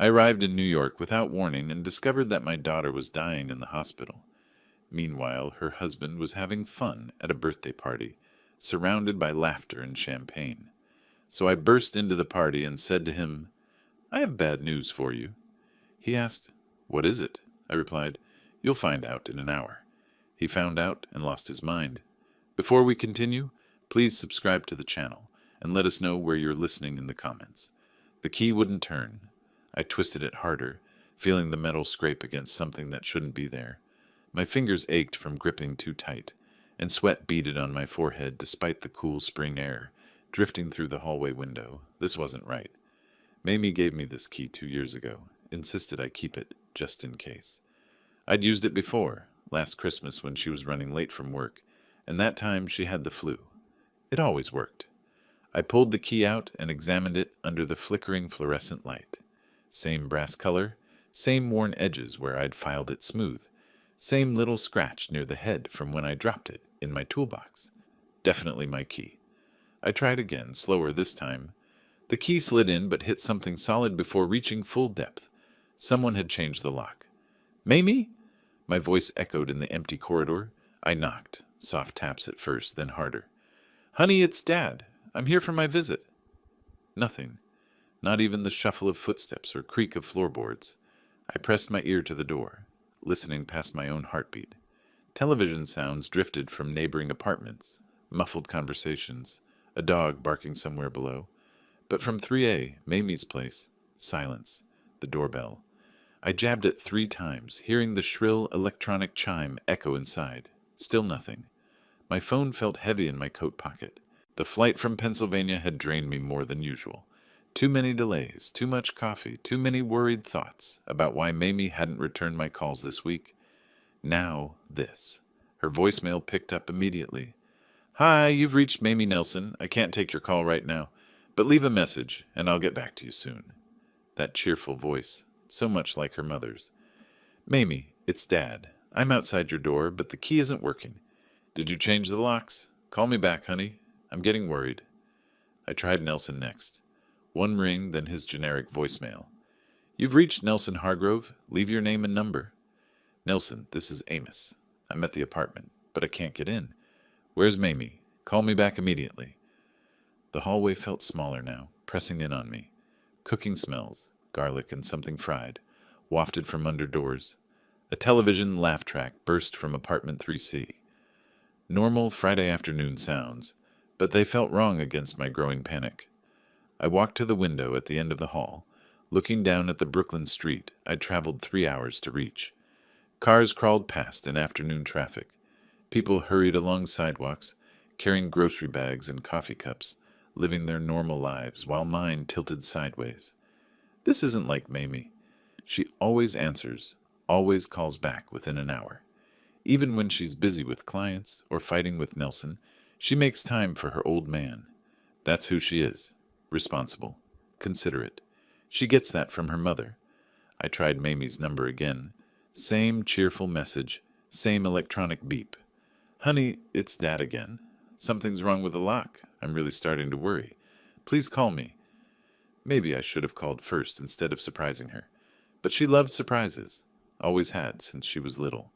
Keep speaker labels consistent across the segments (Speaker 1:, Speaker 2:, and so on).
Speaker 1: I arrived in New York without warning and discovered that my daughter was dying in the hospital. Meanwhile, her husband was having fun at a birthday party, surrounded by laughter and champagne. So I burst into the party and said to him, "I have bad news for you." He asked, "What is it?" I replied, "You'll find out in an hour." He found out and lost his mind. Before we continue, please subscribe to the channel and let us know where you're listening in the comments. The key wouldn't turn. I twisted it harder, feeling the metal scrape against something that shouldn't be there. My fingers ached from gripping too tight, and sweat beaded on my forehead despite the cool spring air drifting through the hallway window. This wasn't right. Mamie gave me this key 2 years ago, insisted I keep it, just in case. I'd used it before, last Christmas when she was running late from work, and that time she had the flu. It always worked. I pulled the key out and examined it under the flickering fluorescent light. Same brass color, same worn edges where I'd filed it smooth, same little scratch near the head from when I dropped it in my toolbox. Definitely my key. I tried again, slower this time. The key slid in but hit something solid before reaching full depth. Someone had changed the lock. "Mamie?" My voice echoed in the empty corridor. I knocked, soft taps at first, then harder. "Honey, it's Dad. I'm here for my visit." Nothing. Not even the shuffle of footsteps or creak of floorboards. I pressed my ear to the door, listening past my own heartbeat. Television sounds drifted from neighboring apartments, muffled conversations, a dog barking somewhere below. But from 3A, Mamie's place, silence, the doorbell. I jabbed it 3 times, hearing the shrill electronic chime echo inside. Still nothing. My phone felt heavy in my coat pocket. The flight from Pennsylvania had drained me more than usual. Too many delays, too much coffee, too many worried thoughts about why Mamie hadn't returned my calls this week. Now, this. Her voicemail picked up immediately. "Hi, you've reached Mamie Nelson. I can't take your call right now, but leave a message, and I'll get back to you soon." That cheerful voice, so much like her mother's. "Mamie, it's Dad. I'm outside your door, but the key isn't working. Did you change the locks? Call me back, honey. I'm getting worried." I tried Nelson next. One ring, then his generic voicemail. "You've reached Nelson Hargrove. Leave your name and number." "Nelson, this is Amos. I'm at the apartment, but I can't get in. Where's Mamie? Call me back immediately." The hallway felt smaller now, pressing in on me. Cooking smells, garlic and something fried, wafted from under doors. A television laugh track burst from apartment 3C. Normal Friday afternoon sounds, but they felt wrong against my growing panic. I walked to the window at the end of the hall, looking down at the Brooklyn street I'd traveled 3 hours to reach. Cars crawled past in afternoon traffic. People hurried along sidewalks, carrying grocery bags and coffee cups, living their normal lives while mine tilted sideways. This isn't like Mamie. She always answers, always calls back within an hour. Even when she's busy with clients or fighting with Nelson, she makes time for her old man. That's who she is. Responsible. Considerate. She gets that from her mother. I tried Mamie's number again. Same cheerful message, same electronic beep. "Honey, it's Dad again. Something's wrong with the lock. I'm really starting to worry. Please call me." Maybe I should have called first instead of surprising her. But she loved surprises. Always had since she was little.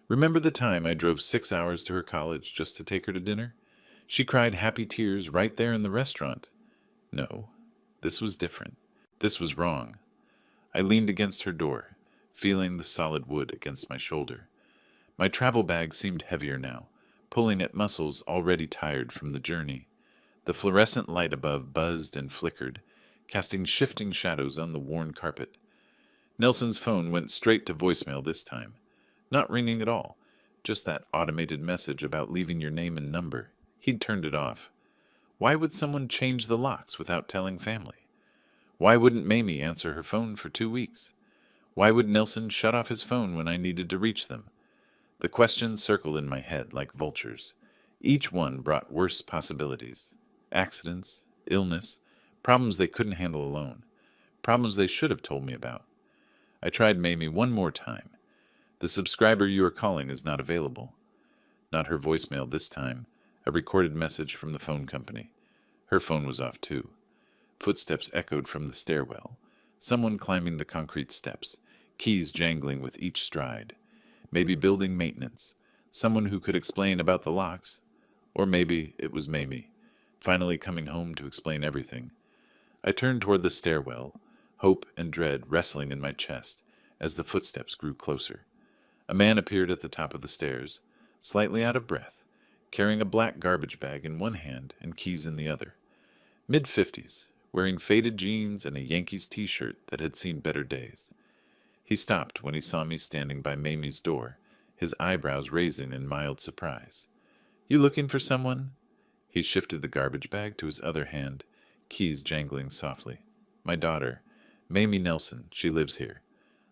Speaker 1: Remember the time I drove 6 hours to her college just to take her to dinner? She cried happy tears right there in the restaurant. No, this was different. This was wrong. I leaned against her door, feeling the solid wood against my shoulder. My travel bag seemed heavier now, pulling at muscles already tired from the journey. The fluorescent light above buzzed and flickered, casting shifting shadows on the worn carpet. Nelson's phone went straight to voicemail this time. Not ringing at all, just that automated message about leaving your name and number. He'd turned it off. Why would someone change the locks without telling family? Why wouldn't Mamie answer her phone for 2 weeks? Why would Nelson shut off his phone when I needed to reach them? The questions circled in my head like vultures. Each one brought worse possibilities. Accidents, illness, problems they couldn't handle alone. Problems they should have told me about. I tried Mamie one more time. "The subscriber you are calling is not available." Not her voicemail this time. A recorded message from the phone company. Her phone was off too. Footsteps echoed from the stairwell. Someone climbing the concrete steps, keys jangling with each stride. Maybe building maintenance. Someone who could explain about the locks. Or maybe it was Mamie, finally coming home to explain everything. I turned toward the stairwell, hope and dread wrestling in my chest as the footsteps grew closer. A man appeared at the top of the stairs, slightly out of breath, carrying a black garbage bag in one hand and keys in the other. Mid-50s, wearing faded jeans and a Yankees t-shirt that had seen better days. He stopped when he saw me standing by Mamie's door, his eyebrows raising in mild surprise. "You looking for someone?" He shifted the garbage bag to his other hand, keys jangling softly. "My daughter, Mamie Nelson, she lives here."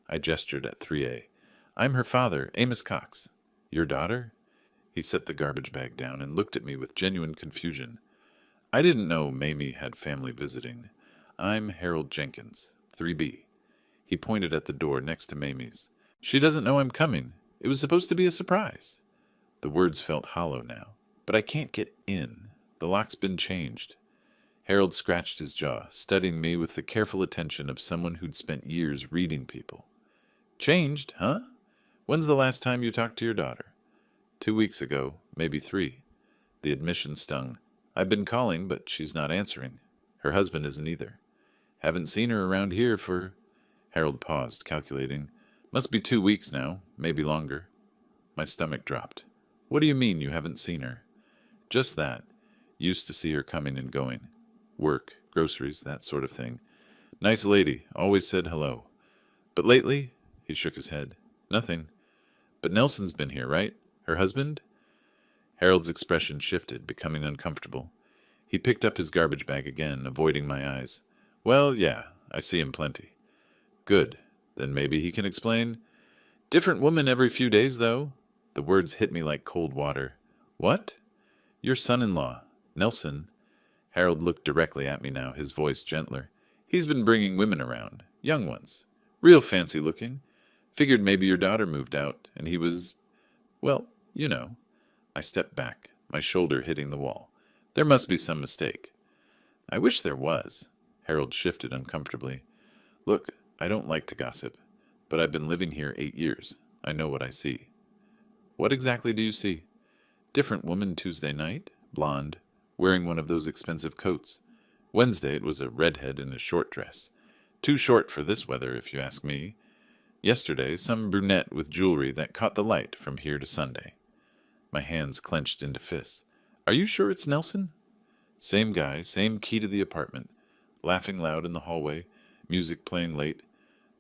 Speaker 1: I gestured at 3A. "I'm her father, Amos Cox." "Your daughter?" He set the garbage bag down and looked at me with genuine confusion. "I didn't know Mamie had family visiting. I'm Harold Jenkins, 3B. He pointed at the door next to Mamie's. "She doesn't know I'm coming. It was supposed to be a surprise." The words felt hollow now. "But I can't get in. The lock's been changed." Harold scratched his jaw, studying me with the careful attention of someone who'd spent years reading people. "Changed, huh? When's the last time you talked to your daughter?" 2 weeks ago, maybe 3. The admission stung. "I've been calling, but she's not answering. Her husband isn't either. Haven't seen her around here for—" Harold paused, calculating. "Must be 2 weeks now, maybe longer." My stomach dropped. "What do you mean you haven't seen her?" "Just that. Used to see her coming and going. Work, groceries, that sort of thing. Nice lady, always said hello. But lately," he shook his head, "nothing. But Nelson's been here, right? Her husband?" Harold's expression shifted, becoming uncomfortable. He picked up his garbage bag again, avoiding my eyes. "Well, yeah, I see him plenty." "Good. Then maybe he can explain." "Different woman every few days, though." The words hit me like cold water. "What?" "Your son-in-law, Nelson." Harold looked directly at me now, his voice gentler. "He's been bringing women around, young ones. Real fancy looking. Figured maybe your daughter moved out, and he was, well, you know." I stepped back, my shoulder hitting the wall. "There must be some mistake." "I wish there was." Harold shifted uncomfortably. "Look, I don't like to gossip, but I've been living here 8 years. I know what I see." "What exactly do you see?" "Different woman Tuesday night, blonde, wearing one of those expensive coats. Wednesday it was a redhead in a short dress. Too short for this weather, if you ask me. Yesterday, some brunette with jewelry that caught the light from here to Sunday." My hands clenched into fists. "Are you sure it's Nelson?" "Same guy, same key to the apartment. Laughing loud in the hallway, music playing late.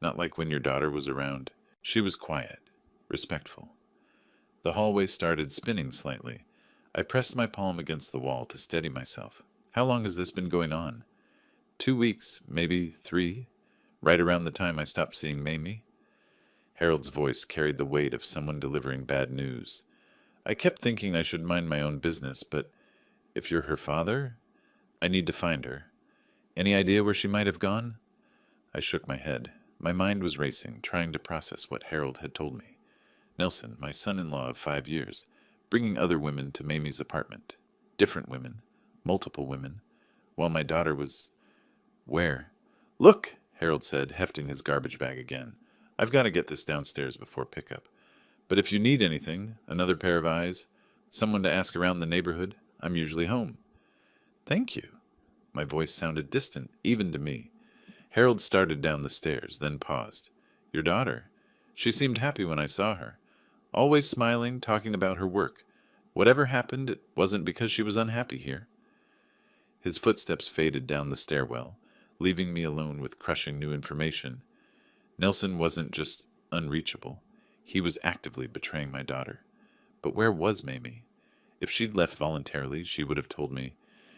Speaker 1: Not like when your daughter was around. She was quiet, respectful." The hallway started spinning slightly. I pressed my palm against the wall to steady myself. "How long has this been going on?" 2 weeks, maybe 3. Right around the time I stopped seeing Mamie." Harold's voice carried the weight of someone delivering bad news. "I kept thinking I should mind my own business, but if you're her father, I need to find her. Any idea where she might have gone?" I shook my head. My mind was racing, trying to process what Harold had told me. Nelson, my son-in-law of 5 years, bringing other women to Mamie's apartment. Different women, multiple women, while my daughter was... Where? "Look," Harold said, hefting his garbage bag again. "I've got to get this downstairs before pickup. But if you need anything, another pair of eyes, someone to ask around the neighborhood, I'm usually home." "Thank you." My voice sounded distant, even to me. Harold started down the stairs, then paused. "Your daughter? She seemed happy when I saw her. Always smiling, talking about her work. Whatever happened, it wasn't because she was unhappy here." His footsteps faded down the stairwell, leaving me alone with crushing new information. Nelson wasn't just unreachable. He was actively betraying my daughter. But where was Mamie? If she'd left voluntarily, she would have told me.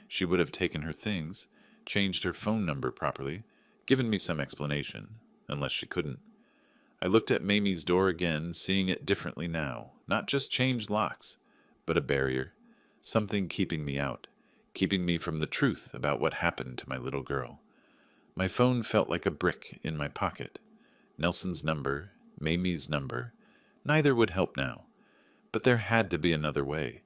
Speaker 1: She would have taken her things, changed her phone number properly, given me some explanation, unless she couldn't. I looked at Mamie's door again, seeing it differently now. Not just changed locks, but a barrier. Something keeping me out, keeping me from the truth about what happened to my little girl. My phone felt like a brick in my pocket. Nelson's number, Mamie's number. Neither would help now. But there had to be another way.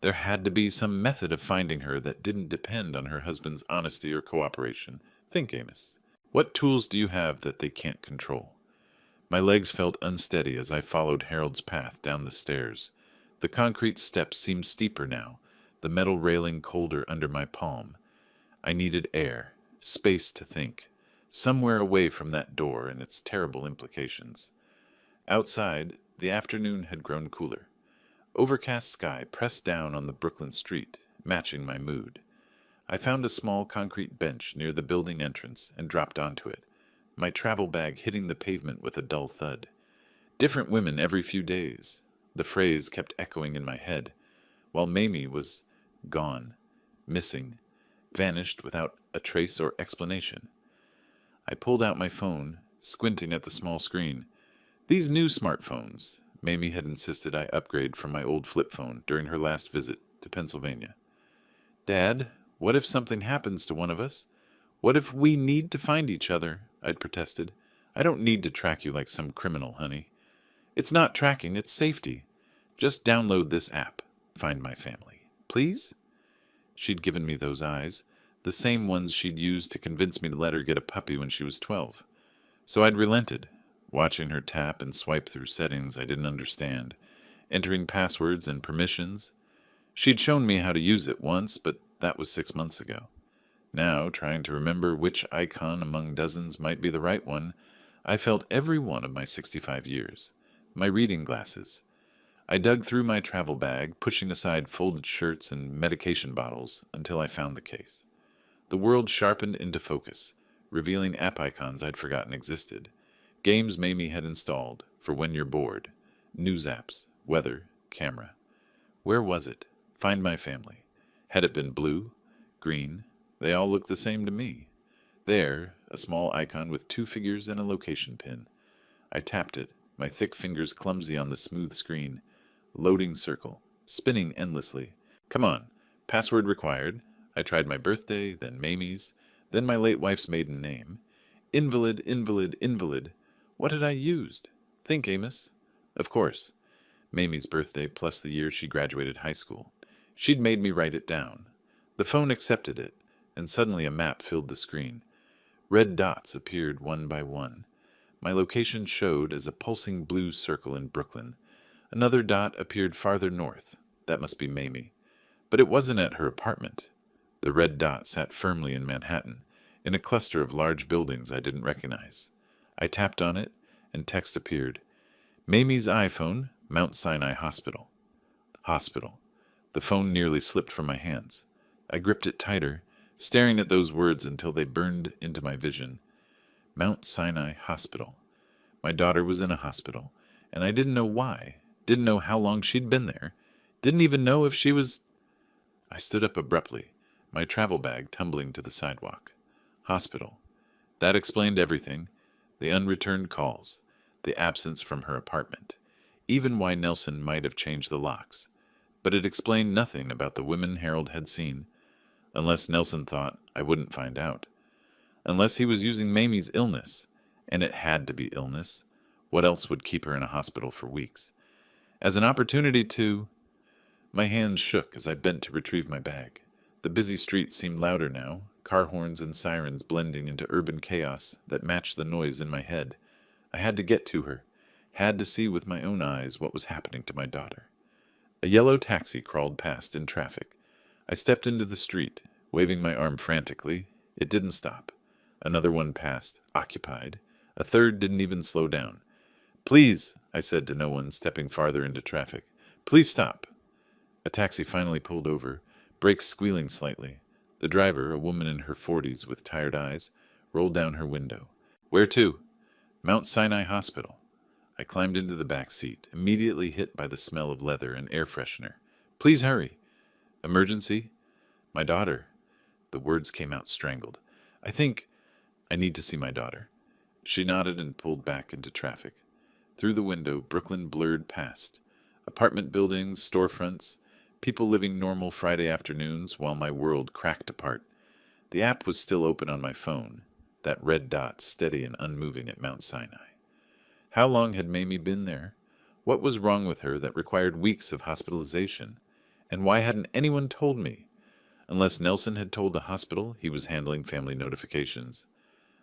Speaker 1: There had to be some method of finding her that didn't depend on her husband's honesty or cooperation. Think, Amos. What tools do you have that they can't control? My legs felt unsteady as I followed Harold's path down the stairs. The concrete steps seemed steeper now, the metal railing colder under my palm. I needed air, space to think, somewhere away from that door and its terrible implications. Outside, the afternoon had grown cooler. Overcast sky pressed down on the Brooklyn street, matching my mood. I found a small concrete bench near the building entrance and dropped onto it, my travel bag hitting the pavement with a dull thud. Different women every few days. The phrase kept echoing in my head, while Mamie was gone, missing, vanished without a trace or explanation. I pulled out my phone, squinting at the small screen. These new smartphones, Mamie had insisted I upgrade from my old flip phone during her last visit to Pennsylvania. Dad, what if something happens to one of us? What if we need to find each other? I'd protested. I don't need to track you like some criminal, honey. It's not tracking, it's safety. Just download this app, Find My Family. Please? She'd given me those eyes, the same ones she'd used to convince me to let her get a puppy when she was 12. So I'd relented, watching her tap and swipe through settings I didn't understand, entering passwords and permissions. She'd shown me how to use it once, but that was 6 months ago. Now, trying to remember which icon among dozens might be the right one, I felt every one of my 65 years. My reading glasses. I dug through my travel bag, pushing aside folded shirts and medication bottles until I found the case. The world sharpened into focus, revealing app icons I'd forgotten existed. Games Mamie had installed for when you're bored. News apps, weather, camera. Where was it? Find My Family. Had it been blue? Green? They all looked the same to me. There, a small icon with 2 figures and a location pin. I tapped it, my thick fingers clumsy on the smooth screen. Loading circle, spinning endlessly. Come on, password required. I tried my birthday, then Mamie's, then my late wife's maiden name. Invalid, invalid, invalid. What had I used? Think, Amos. Of course. Mamie's birthday plus the year she graduated high school. She'd made me write it down. The phone accepted it, and suddenly a map filled the screen. Red dots appeared one by one. My location showed as a pulsing blue circle in Brooklyn. Another dot appeared farther north. That must be Mamie. But it wasn't at her apartment. The red dot sat firmly in Manhattan, in a cluster of large buildings I didn't recognize. I tapped on it, and text appeared. Mamie's iPhone, Mount Sinai Hospital. Hospital. The phone nearly slipped from my hands. I gripped it tighter, staring at those words until they burned into my vision. Mount Sinai Hospital. My daughter was in a hospital, and I didn't know why, didn't know how long she'd been there, didn't even know if she was... I stood up abruptly, my travel bag tumbling to the sidewalk. Hospital. That explained everything. The unreturned calls, the absence from her apartment, even why Nelson might have changed the locks. But it explained nothing about the women Harold had seen, unless Nelson thought I wouldn't find out. Unless he was using Mamie's illness, and it had to be illness. What else would keep her in a hospital for weeks? As an opportunity to... My hands shook as I bent to retrieve my bag. The busy street seemed louder now, car horns and sirens blending into urban chaos that matched the noise in my head. I had to get to her, had to see with my own eyes what was happening to my daughter. A yellow taxi crawled past in traffic. I stepped into the street, waving my arm frantically. It didn't stop. Another one passed, occupied. A third didn't even slow down. Please, I said to no one, stepping farther into traffic. Please stop. A taxi finally pulled over, brakes squealing slightly. The driver, a woman in her 40s with tired eyes, rolled down her window. Where to? Mount Sinai Hospital. I climbed into the back seat, immediately hit by the smell of leather and air freshener. Please hurry. Emergency? My daughter. The words came out strangled. I think I need to see my daughter. She nodded and pulled back into traffic. Through the window, Brooklyn blurred past. Apartment buildings, storefronts, people living normal Friday afternoons while my world cracked apart. The app was still open on my phone, that red dot steady and unmoving at Mount Sinai. How long had Mamie been there? What was wrong with her that required weeks of hospitalization? And why hadn't anyone told me? Unless Nelson had told the hospital he was handling family notifications.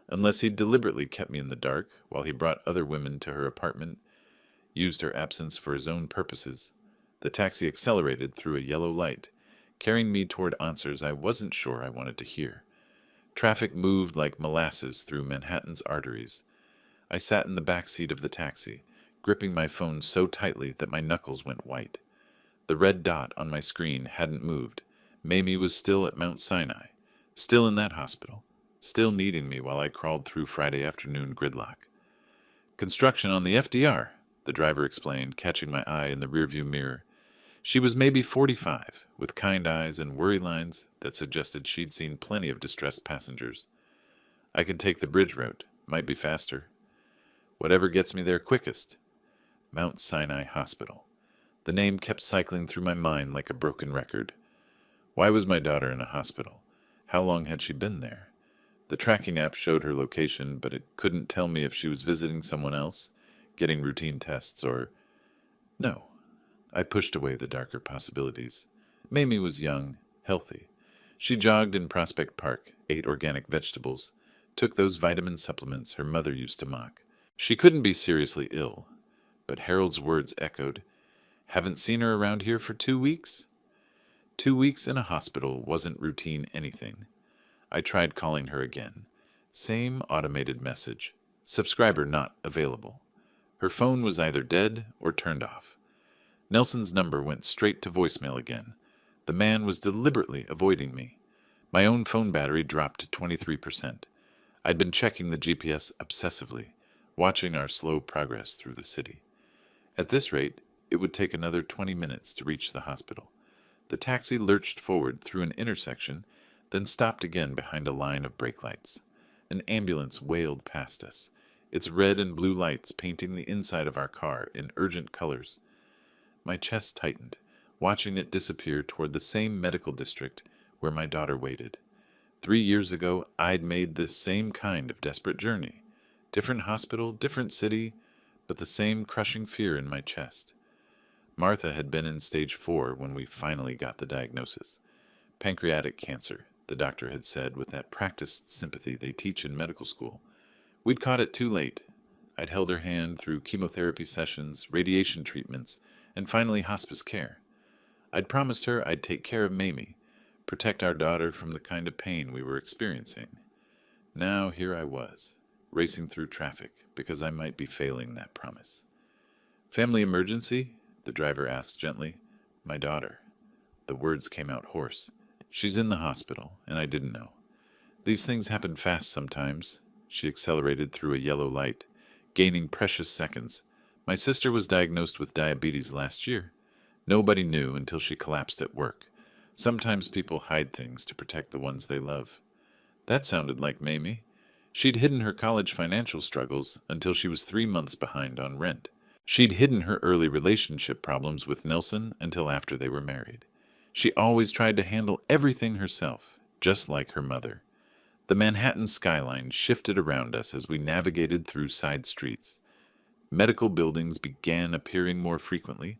Speaker 1: Unless he deliberately kept me in the dark while he brought other women to her apartment, used her absence for his own purposes. The taxi accelerated through a yellow light, carrying me toward answers I wasn't sure I wanted to hear. Traffic moved like molasses through Manhattan's arteries. I sat in the back seat of the taxi, gripping my phone so tightly that my knuckles went white. The red dot on my screen hadn't moved. Mamie was still at Mount Sinai, still in that hospital, still needing me while I crawled through Friday afternoon gridlock. Construction on the FDR, the driver explained, catching my eye in the rearview mirror. She was maybe 45, with kind eyes and worry lines that suggested she'd seen plenty of distressed passengers. I could take the bridge route, might be faster. Whatever gets me there quickest. Mount Sinai Hospital. The name kept cycling through my mind like a broken record. Why was my daughter in a hospital? How long had she been there? The tracking app showed her location, but it couldn't tell me if she was visiting someone else, getting routine tests, or... No. I pushed away the darker possibilities. Mamie was young, healthy. She jogged in Prospect Park, ate organic vegetables, took those vitamin supplements her mother used to mock. She couldn't be seriously ill. But Harold's words echoed, "Haven't seen her around here for 2 weeks?" 2 weeks in a hospital wasn't routine anything. I tried calling her again. Same automated message. Subscriber not available. Her phone was either dead or turned off. Nelson's number went straight to voicemail again. The man was deliberately avoiding me. My own phone battery dropped to 23%. I'd been checking the GPS obsessively, watching our slow progress through the city. At this rate, it would take another 20 minutes to reach the hospital. The taxi lurched forward through an intersection, then stopped again behind a line of brake lights. An ambulance wailed past us, its red and blue lights painting the inside of our car in urgent colors. My chest tightened, watching it disappear toward the same medical district where my daughter waited. 3 years ago, I'd made this same kind of desperate journey. Different hospital, different city, but the same crushing fear in my chest. Martha had been in stage 4 when we finally got the diagnosis. Pancreatic cancer, the doctor had said with that practiced sympathy they teach in medical school. We'd caught it too late. I'd held her hand through chemotherapy sessions, radiation treatments, and finally hospice care. I'd promised her I'd take care of Mamie, protect our daughter from the kind of pain we were experiencing. Now here I was, racing through traffic because I might be failing that promise. "Family emergency?" the driver asked gently. "My daughter." The words came out hoarse. "She's in the hospital, and I didn't know. These things happen fast sometimes." She accelerated through a yellow light, gaining precious seconds. "My sister was diagnosed with diabetes last year. Nobody knew until she collapsed at work. Sometimes people hide things to protect the ones they love." That sounded like Mamie. She'd hidden her college financial struggles until she was 3 months behind on rent. She'd hidden her early relationship problems with Nelson until after they were married. She always tried to handle everything herself, just like her mother. The Manhattan skyline shifted around us as we navigated through side streets. Medical buildings began appearing more frequently,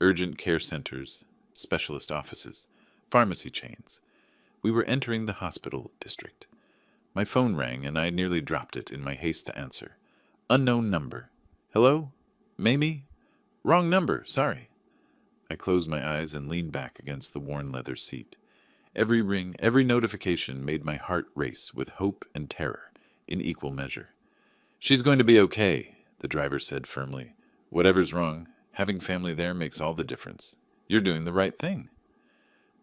Speaker 1: urgent care centers, specialist offices, pharmacy chains. We were entering the hospital district. My phone rang and I nearly dropped it in my haste to answer. Unknown number. "Hello? Mamie? Wrong number, sorry." I closed my eyes and leaned back against the worn leather seat. Every ring, every notification made my heart race with hope and terror in equal measure. "She's going to be okay," the driver said firmly. "Whatever's wrong, having family there makes all the difference. You're doing the right thing."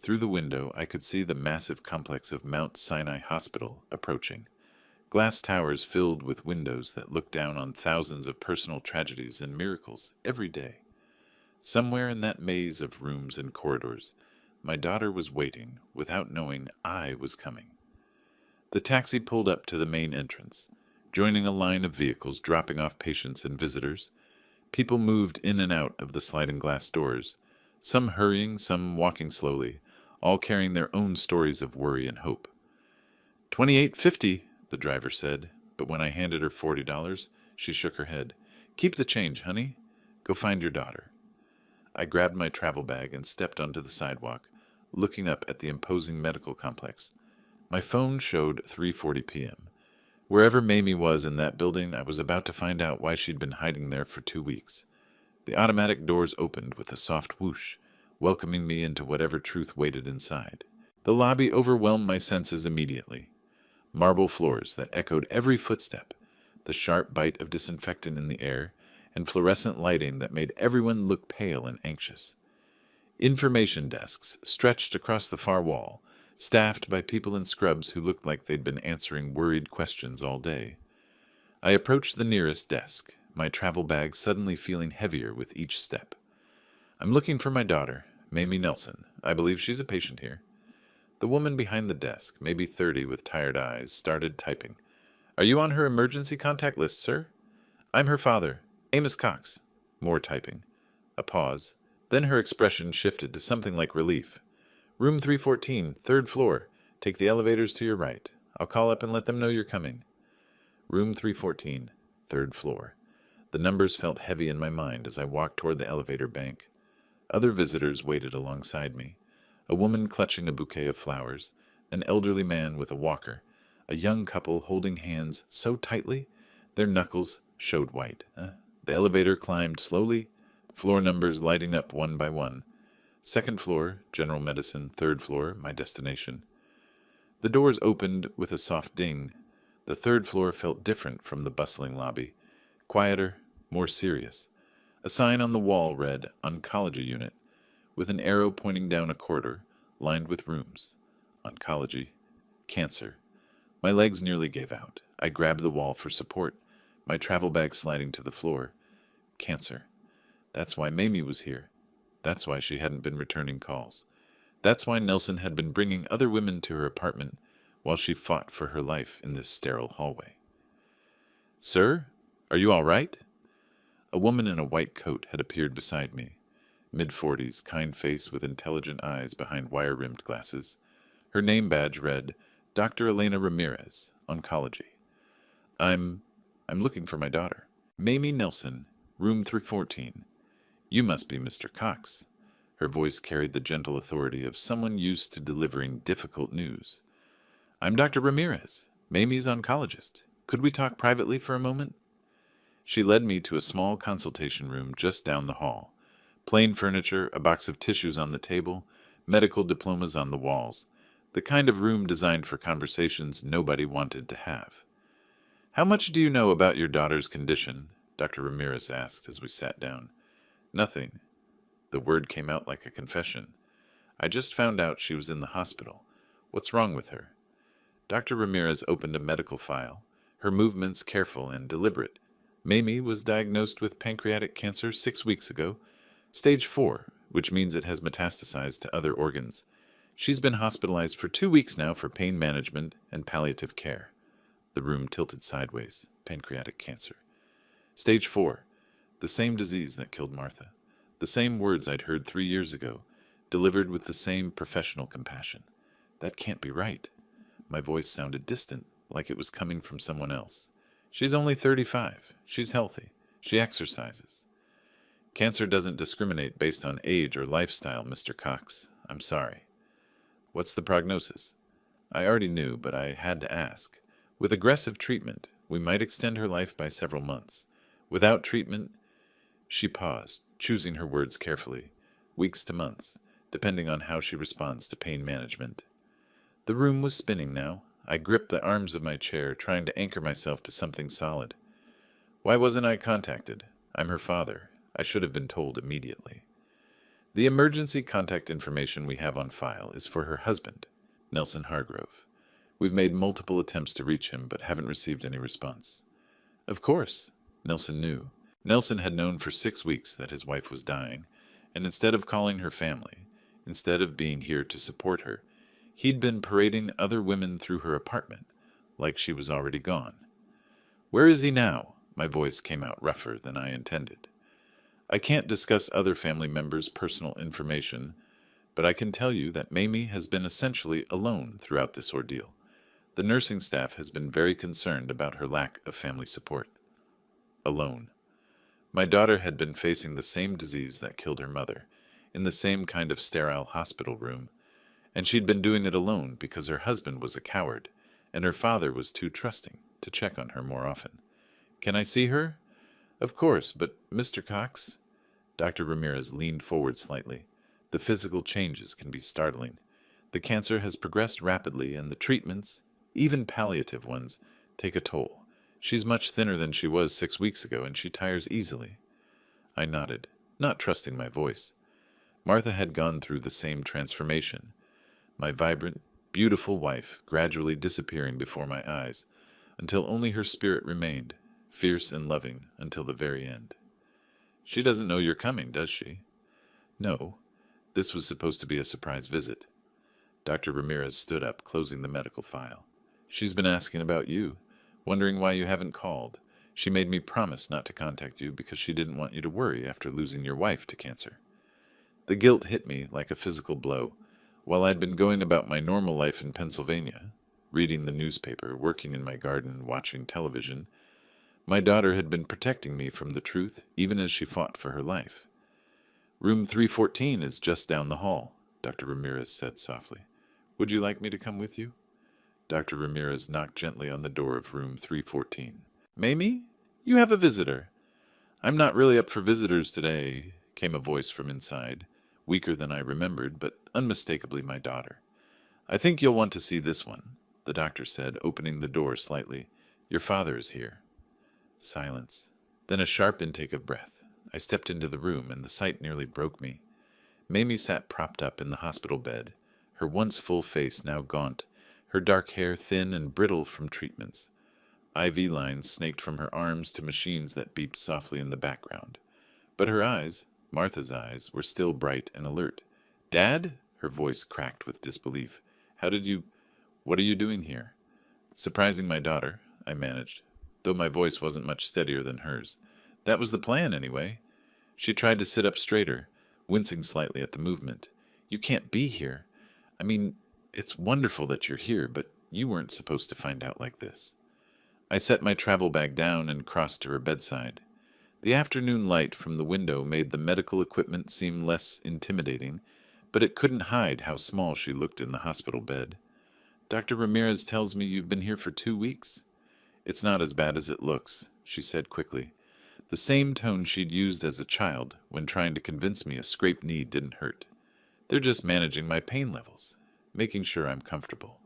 Speaker 1: Through the window, I could see the massive complex of Mount Sinai Hospital approaching. Glass towers filled with windows that looked down on thousands of personal tragedies and miracles every day. Somewhere in that maze of rooms and corridors, my daughter was waiting without knowing I was coming. The taxi pulled up to the main entrance, joining a line of vehicles dropping off patients and visitors. People moved in and out of the sliding glass doors, some hurrying, some walking slowly, all carrying their own stories of worry and hope. $28.50, the driver said, but when I handed her $40, she shook her head. "Keep the change, honey. Go find your daughter." I grabbed my travel bag and stepped onto the sidewalk, looking up at the imposing medical complex. My phone showed 3:40 p.m. Wherever Mamie was in that building, I was about to find out why she'd been hiding there for 2 weeks. The automatic doors opened with a soft whoosh, welcoming me into whatever truth waited inside. The lobby overwhelmed my senses immediately. Marble floors that echoed every footstep, the sharp bite of disinfectant in the air, and fluorescent lighting that made everyone look pale and anxious. Information desks stretched across the far wall, staffed by people in scrubs who looked like they'd been answering worried questions all day. I approached the nearest desk, my travel bag suddenly feeling heavier with each step. "I'm looking for my daughter, Mamie Nelson. I believe she's a patient here." The woman behind the desk, maybe 30 with tired eyes, started typing. "Are you on her emergency contact list, sir?" "I'm her father, Amos Cox." More typing. A pause. Then her expression shifted to something like relief. "Room 314, third floor. Take the elevators to your right. I'll call up and let them know you're coming." Room 314, third floor. The numbers felt heavy in my mind as I walked toward the elevator bank. Other visitors waited alongside me. A woman clutching a bouquet of flowers, an elderly man with a walker, a young couple holding hands so tightly their knuckles showed white. The elevator climbed slowly, floor numbers lighting up one by one. Second floor, general medicine. Third floor, my destination. The doors opened with a soft ding. The third floor felt different from the bustling lobby. Quieter, more serious. A sign on the wall read, "Oncology Unit," with an arrow pointing down a corridor, lined with rooms. Oncology. Cancer. My legs nearly gave out. I grabbed the wall for support, my travel bag sliding to the floor. Cancer. That's why Mamie was here. That's why she hadn't been returning calls. That's why Nelson had been bringing other women to her apartment while she fought for her life in this sterile hallway. "Sir, are you all right?" A woman in a white coat had appeared beside me. Mid-40s, kind face with intelligent eyes behind wire-rimmed glasses. Her name badge read, "Dr. Elena Ramirez, Oncology." I'm looking for my daughter. "Mamie Nelson, room 314. You must be Mr. Cox." Her voice carried the gentle authority of someone used to delivering difficult news. "I'm Dr. Ramirez, Mamie's oncologist. Could we talk privately for a moment?" She led me to a small consultation room just down the hall. Plain furniture, a box of tissues on the table, medical diplomas on the walls. The kind of room designed for conversations nobody wanted to have. "How much do you know about your daughter's condition?" Dr. Ramirez asked as we sat down. "Nothing." The word came out like a confession. "I just found out she was in the hospital. What's wrong with her?" Dr. Ramirez opened a medical file, her movements careful and deliberate. "Mamie was diagnosed with pancreatic cancer 6 weeks ago, stage 4, which means it has metastasized to other organs. She's been hospitalized for 2 weeks now for pain management and palliative care." The room tilted sideways. Pancreatic cancer. Stage 4. The same disease that killed Martha. The same words I'd heard 3 years ago, delivered with the same professional compassion. That can't be right. My voice sounded distant, like it was coming from someone else. "She's only 35. She's healthy. She exercises." "Cancer doesn't discriminate based on age or lifestyle, Mr. Cox. I'm sorry." "What's the prognosis?" I already knew, but I had to ask. With aggressive treatment, we might extend her life by several months. Without treatment, she paused, choosing her words carefully. Weeks to months, depending on how she responds to pain management. The room was spinning now. I gripped the arms of my chair, trying to anchor myself to something solid. "Why wasn't I contacted? I'm her father. I should have been told immediately." "The emergency contact information we have on file is for her husband, Nelson Hargrove. We've made multiple attempts to reach him, but haven't received any response." Of course, Nelson knew. Nelson had known for 6 weeks that his wife was dying, and instead of calling her family, instead of being here to support her, he'd been parading other women through her apartment, like she was already gone. "Where is he now?" My voice came out rougher than I intended. "I can't discuss other family members' personal information, but I can tell you that Mamie has been essentially alone throughout this ordeal. The nursing staff has been very concerned about her lack of family support." Alone. My daughter had been facing the same disease that killed her mother, in the same kind of sterile hospital room, and she'd been doing it alone because her husband was a coward, and her father was too trusting. to check on her more often. Can I see her? Of course, but Mr. Cox? Dr. Ramirez leaned forward slightly. The physical changes can be startling. The cancer has progressed rapidly, and the treatments, even palliative ones, take a toll. She's much thinner than she was 6 weeks ago, and she tires easily. I nodded, not trusting my voice. Martha had gone through the same transformation. My vibrant, beautiful wife gradually disappearing before my eyes, until only her spirit remained, fierce and loving until the very end. She doesn't know you're coming, does she? No. This was supposed to be a surprise visit. Dr. Ramirez stood up, closing the medical file. She's been asking about you, wondering why you haven't called. She made me promise not to contact you because she didn't want you to worry after losing your wife to cancer. The guilt hit me like a physical blow. While I'd been going about my normal life in Pennsylvania, reading the newspaper, working in my garden, watching television, my daughter had been protecting me from the truth even as she fought for her life. Room 314 is just down the hall, Dr. Ramirez said softly. Would you like me to come with you? Dr. Ramirez knocked gently on the door of room 314. Mamie, you have a visitor. I'm not really up for visitors today, came a voice from inside, weaker than I remembered, but unmistakably my daughter. I think you'll want to see this one, the doctor said, opening the door slightly. Your father is here. Silence. Then a sharp intake of breath. I stepped into the room, and the sight nearly broke me. Mamie sat propped up in the hospital bed, her once full face now gaunt, her dark hair thin and brittle from treatments. IV lines snaked from her arms to machines that beeped softly in the background. But her eyes, Martha's eyes, were still bright and alert. Dad? Her voice cracked with disbelief. What are you doing here? Surprising my daughter, I managed, though my voice wasn't much steadier than hers. That was the plan, anyway. She tried to sit up straighter, wincing slightly at the movement. You can't be here. I mean, it's wonderful that you're here, but you weren't supposed to find out like this. I set my travel bag down and crossed to her bedside. The afternoon light from the window made the medical equipment seem less intimidating, but it couldn't hide how small she looked in the hospital bed. Dr. Ramirez tells me you've been here for 2 weeks. It's not as bad as it looks, she said quickly. The same tone she'd used as a child when trying to convince me a scraped knee didn't hurt. They're just managing my pain levels, making sure I'm comfortable.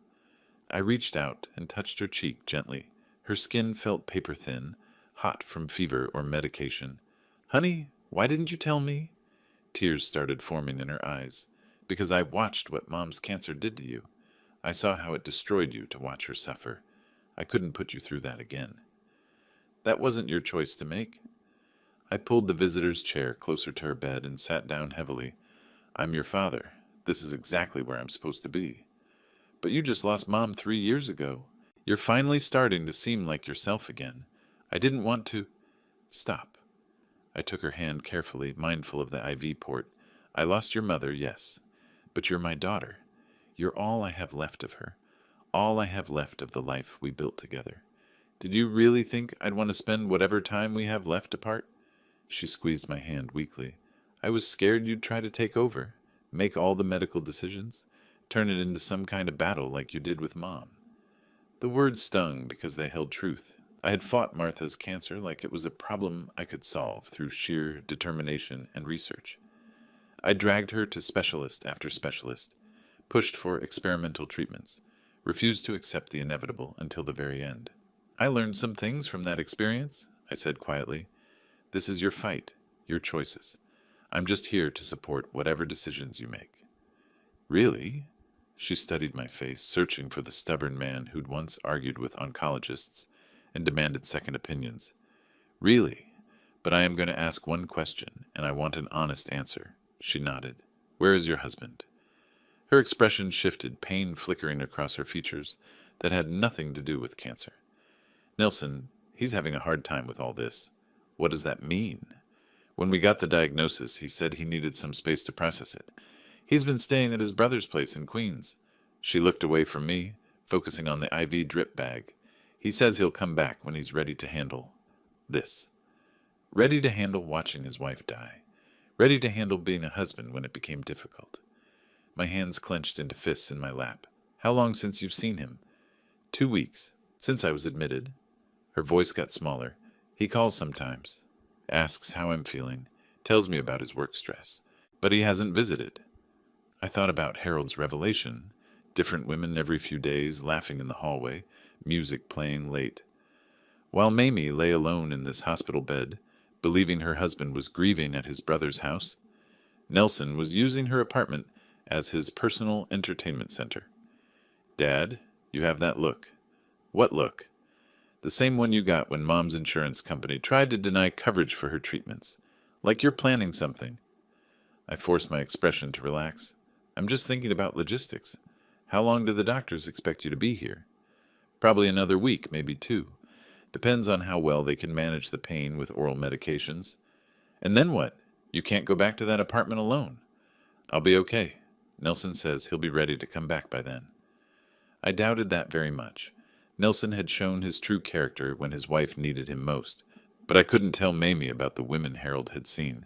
Speaker 1: I reached out and touched her cheek gently. Her skin felt paper-thin, hot from fever or medication. Honey, why didn't you tell me? Tears started forming in her eyes. Because I watched what Mom's cancer did to you. I saw how it destroyed you to watch her suffer. I couldn't put you through that again. That wasn't your choice to make. I pulled the visitor's chair closer to her bed and sat down heavily. I'm your father. This is exactly where I'm supposed to be. But you just lost Mom 3 years ago. You're finally starting to seem like yourself again. I didn't want to... Stop. I took her hand carefully, mindful of the IV port. I lost your mother, yes. But you're my daughter. You're all I have left of her. All I have left of the life we built together. Did you really think I'd want to spend whatever time we have left apart? She squeezed my hand weakly. I was scared you'd try to take over, make all the medical decisions, turn it into some kind of battle like you did with Mom. The words stung because they held truth. I had fought Martha's cancer like it was a problem I could solve through sheer determination and research. I dragged her to specialist after specialist, pushed for experimental treatments, refused to accept the inevitable until the very end. I learned some things from that experience, I said quietly. This is your fight, your choices. I'm just here to support whatever decisions you make. Really? She studied my face, searching for the stubborn man who'd once argued with oncologists and demanded second opinions. Really? But I am going to ask one question, and I want an honest answer. She nodded. Where is your husband? Her expression shifted, pain flickering across her features that had nothing to do with cancer. Nelson, he's having a hard time with all this. What does that mean? When we got the diagnosis, he said he needed some space to process it. He's been staying at his brother's place in Queens. She looked away from me, focusing on the IV drip bag. He says he'll come back when he's ready to handle this. Ready to handle watching his wife die. Ready to handle being a husband when it became difficult. My hands clenched into fists in my lap. How long since you've seen him? 2 weeks. Since I was admitted. Her voice got smaller. He calls sometimes, asks how I'm feeling, tells me about his work stress, but he hasn't visited. I thought about Harold's revelation. Different women every few days, laughing in the hallway, music playing late. While Mamie lay alone in this hospital bed, believing her husband was grieving at his brother's house, Nelson was using her apartment as his personal entertainment center. Dad, you have that look. What look? The same one you got when Mom's insurance company tried to deny coverage for her treatments. Like you're planning something. I forced my expression to relax. I'm just thinking about logistics. How long do the doctors expect you to be here? Probably another week, maybe 2. Depends on how well they can manage the pain with oral medications. And then what? You can't go back to that apartment alone. I'll be okay. Nelson says he'll be ready to come back by then. I doubted that very much. Nelson had shown his true character when his wife needed him most, but I couldn't tell Mamie about the women Harold had seen.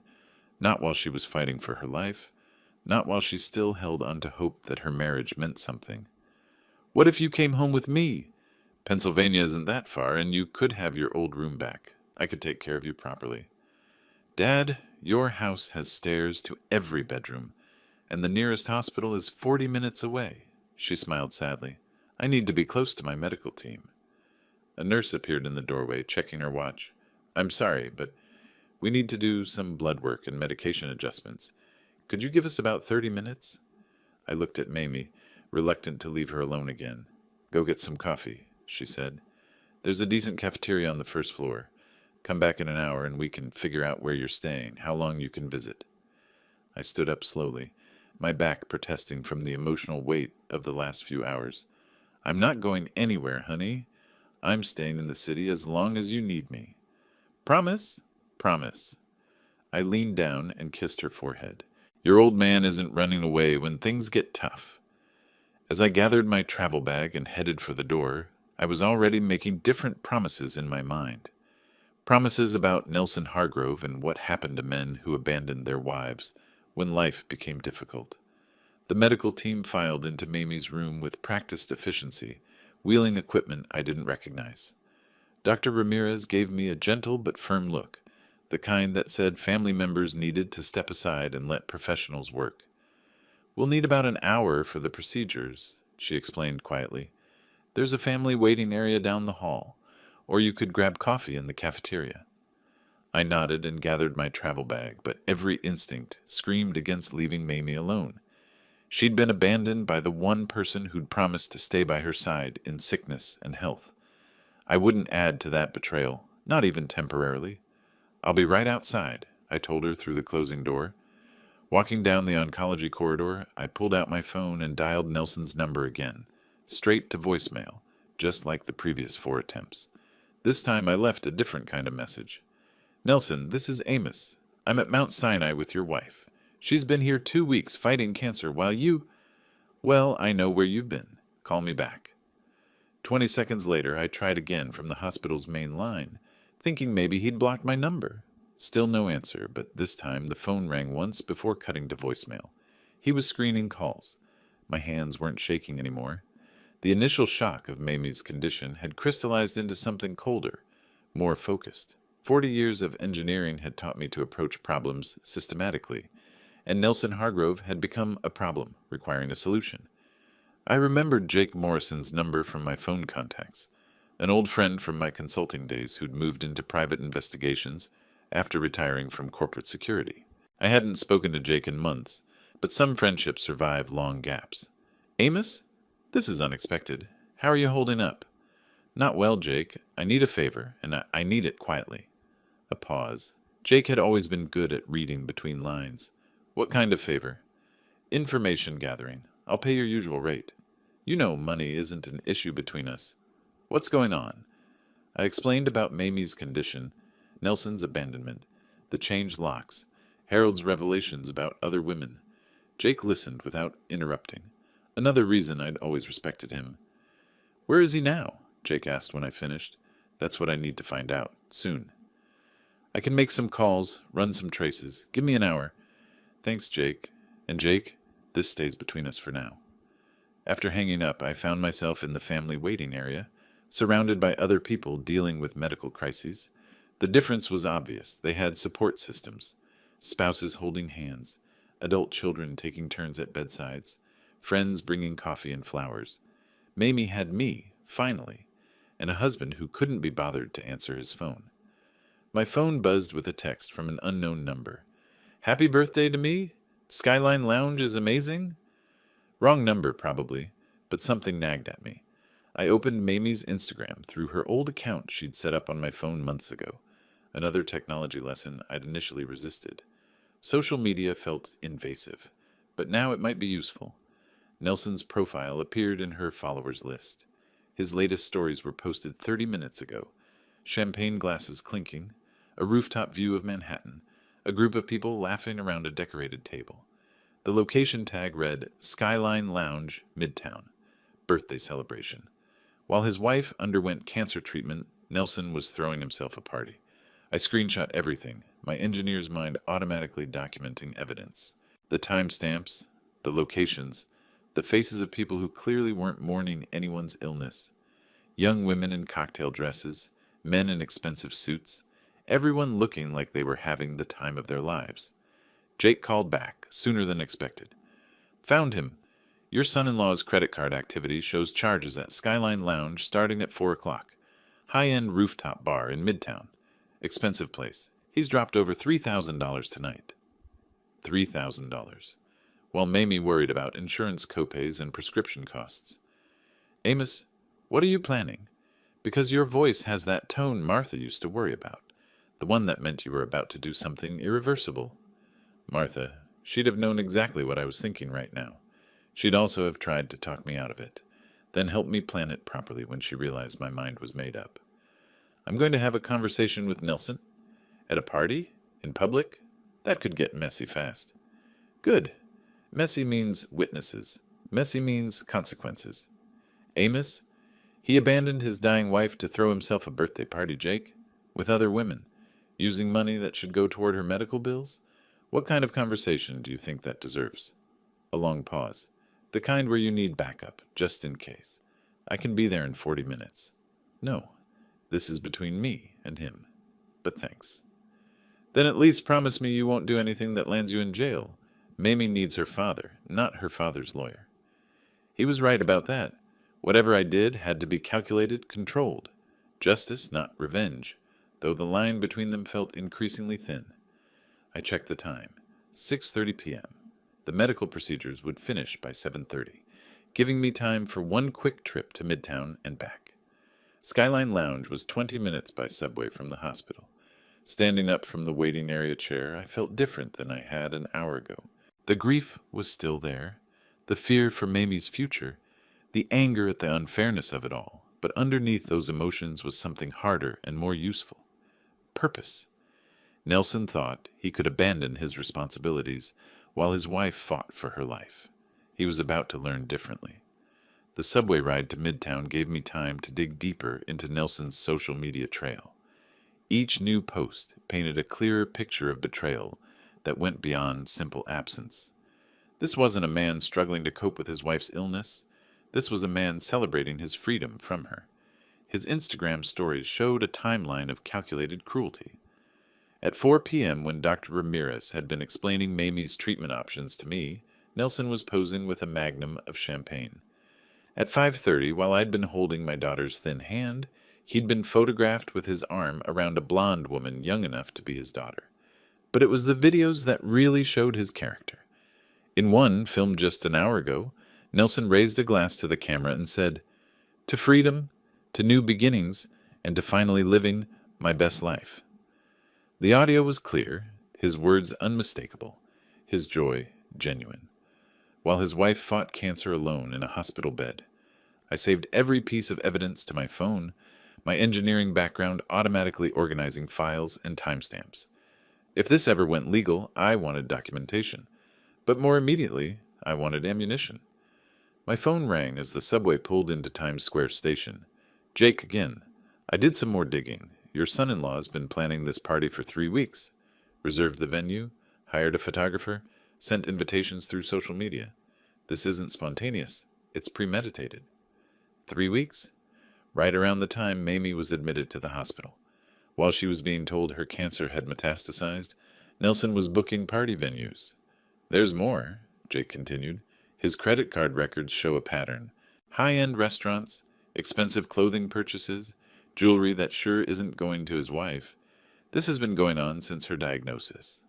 Speaker 1: Not while she was fighting for her life. Not while she still held on to hope that her marriage meant something. What if you came home with me? Pennsylvania isn't that far, and you could have your old room back. I could take care of you properly. Dad, your house has stairs to every bedroom, and the nearest hospital is 40 minutes away. She smiled sadly. I need to be close to my medical team. A nurse appeared in the doorway, checking her watch. I'm sorry, but we need to do some blood work and medication adjustments. Could you give us about 30 minutes? I looked at Mamie, reluctant to leave her alone again. Go get some coffee, she said. There's a decent cafeteria on the first floor. Come back in an hour and we can figure out where you're staying, how long you can visit. I stood up slowly, my back protesting from the emotional weight of the last few hours. I'm not going anywhere, honey. I'm staying in the city as long as you need me. Promise? Promise. I leaned down and kissed her forehead. Your old man isn't running away when things get tough. As I gathered my travel bag and headed for the door, I was already making different promises in my mind. Promises about Nelson Hargrove and what happened to men who abandoned their wives when life became difficult. The medical team filed into Mamie's room with practiced efficiency, wheeling equipment I didn't recognize. Dr. Ramirez gave me a gentle but firm look, the kind that said family members needed to step aside and let professionals work. We'll need about an hour for the procedures, she explained quietly. There's a family waiting area down the hall, or you could grab coffee in the cafeteria. I nodded and gathered my travel bag, but every instinct screamed against leaving Mamie alone. She'd been abandoned by the one person who'd promised to stay by her side in sickness and health. I wouldn't add to that betrayal, not even temporarily. I'll be right outside, I told her through the closing door. Walking down the oncology corridor, I pulled out my phone and dialed Nelson's number again, straight to voicemail, just like the previous 4 attempts. This time I left a different kind of message. Nelson, this is Amos. I'm at Mount Sinai with your wife. She's been here 2 weeks fighting cancer while you... Well, I know where you've been. Call me back. 20 seconds later, I tried again from the hospital's main line, thinking maybe he'd blocked my number. Still no answer, but this time the phone rang once before cutting to voicemail. He was screening calls. My hands weren't shaking anymore. The initial shock of Mamie's condition had crystallized into something colder, more focused. 40 years of engineering had taught me to approach problems systematically, and Nelson Hargrove had become a problem requiring a solution. I remembered Jake Morrison's number from my phone contacts, an old friend from my consulting days who'd moved into private investigations after retiring from corporate security. I hadn't spoken to Jake in months, but some friendships survive long gaps. Amos? This is unexpected. How are you holding up? Not well, Jake. I need a favor, and I need it quietly. A pause. Jake had always been good at reading between lines. What kind of favor? Information gathering. I'll pay your usual rate. You know money isn't an issue between us. What's going on? I explained about Mamie's condition, Nelson's abandonment, the changed locks, Harold's revelations about other women. Jake listened without interrupting. Another reason I'd always respected him. Where is he now? Jake asked when I finished. That's what I need to find out, soon. I can make some calls, run some traces. Give me an hour. Thanks, Jake. And Jake, this stays between us for now. After hanging up, I found myself in the family waiting area, surrounded by other people dealing with medical crises. The difference was obvious. They had support systems, spouses holding hands, adult children taking turns at bedsides, friends bringing coffee and flowers. Mamie had me, finally, and a husband who couldn't be bothered to answer his phone. My phone buzzed with a text from an unknown number. "Happy birthday to me? Skyline Lounge is amazing?" Wrong number, probably, but something nagged at me. I opened Mamie's Instagram through her old account she'd set up on my phone months ago, another technology lesson I'd initially resisted. Social media felt invasive, but now it might be useful. Nelson's profile appeared in her followers list. His latest stories were posted 30 minutes ago. Champagne glasses clinking, a rooftop view of Manhattan, a group of people laughing around a decorated table. The location tag read, "Skyline Lounge, Midtown. Birthday celebration." While his wife underwent cancer treatment, Nelson was throwing himself a party. I screenshot everything, my engineer's mind automatically documenting evidence. The timestamps, the locations, the faces of people who clearly weren't mourning anyone's illness. Young women in cocktail dresses, men in expensive suits, everyone looking like they were having the time of their lives. Jake called back, sooner than expected. "Found him. Your son-in-law's credit card activity shows charges at Skyline Lounge starting at 4 o'clock. High-end rooftop bar in Midtown. Expensive place. He's dropped over $3,000 tonight." $3,000. While Mamie worried about insurance copays and prescription costs. "Amos, what are you planning? Because your voice has that tone Martha used to worry about. The one that meant you were about to do something irreversible." Martha, she'd have known exactly what I was thinking right now. She'd also have tried to talk me out of it, then help me plan it properly when she realized my mind was made up. "I'm going to have a conversation with Nelson. At a party? In public? That could get messy fast." "Good. Messy means witnesses. Messy means consequences." "Amos, he abandoned his dying wife to throw himself a birthday party, Jake, with other women, using money that should go toward her medical bills. What kind of conversation do you think that deserves?" A long pause. "The kind where you need backup, just in case. I can be there in 40 minutes. "No, this is between me and him. But thanks." "Then at least promise me you won't do anything that lands you in jail. Mamie needs her father, not her father's lawyer." He was right about that. Whatever I did had to be calculated, controlled. Justice, not revenge, though the line between them felt increasingly thin. I checked the time. 6:30 p.m. The medical procedures would finish by 7:30, giving me time for one quick trip to Midtown and back. Skyline Lounge was 20 minutes by subway from the hospital. Standing up from the waiting area chair, I felt different than I had an hour ago. The grief was still there, the fear for Mamie's future, the anger at the unfairness of it all, but underneath those emotions was something harder and more useful. Purpose. Nelson thought he could abandon his responsibilities while his wife fought for her life. He was about to learn differently. The subway ride to Midtown gave me time to dig deeper into Nelson's social media trail. Each new post painted a clearer picture of betrayal that went beyond simple absence. This wasn't a man struggling to cope with his wife's illness. This was a man celebrating his freedom from her. His Instagram stories showed a timeline of calculated cruelty. At 4 p.m., when Dr. Ramirez had been explaining Mamie's treatment options to me, Nelson was posing with a magnum of champagne. At 5:30, while I'd been holding my daughter's thin hand, he'd been photographed with his arm around a blonde woman young enough to be his daughter. But it was the videos that really showed his character. In one, filmed just an hour ago, Nelson raised a glass to the camera and said, "To freedom, to new beginnings, and to finally living my best life." The audio was clear, his words unmistakable, his joy genuine. While his wife fought cancer alone in a hospital bed, I saved every piece of evidence to my phone, my engineering background automatically organizing files and timestamps. If this ever went legal, I wanted documentation. But more immediately, I wanted ammunition. My phone rang as the subway pulled into Times Square station. "Jake again. I did some more digging. Your son-in-law has been planning this party for 3 weeks. Reserved the venue, hired a photographer, sent invitations through social media. This isn't spontaneous. It's premeditated." 3 weeks? right around the time Mamie was admitted to the hospital. While she was being told her cancer had metastasized, Nelson was booking party venues. There's more, Jake continued. His credit card records show a pattern. High-end restaurants, expensive clothing purchases, jewelry that sure isn't going to his wife. This has been going on since her diagnosis.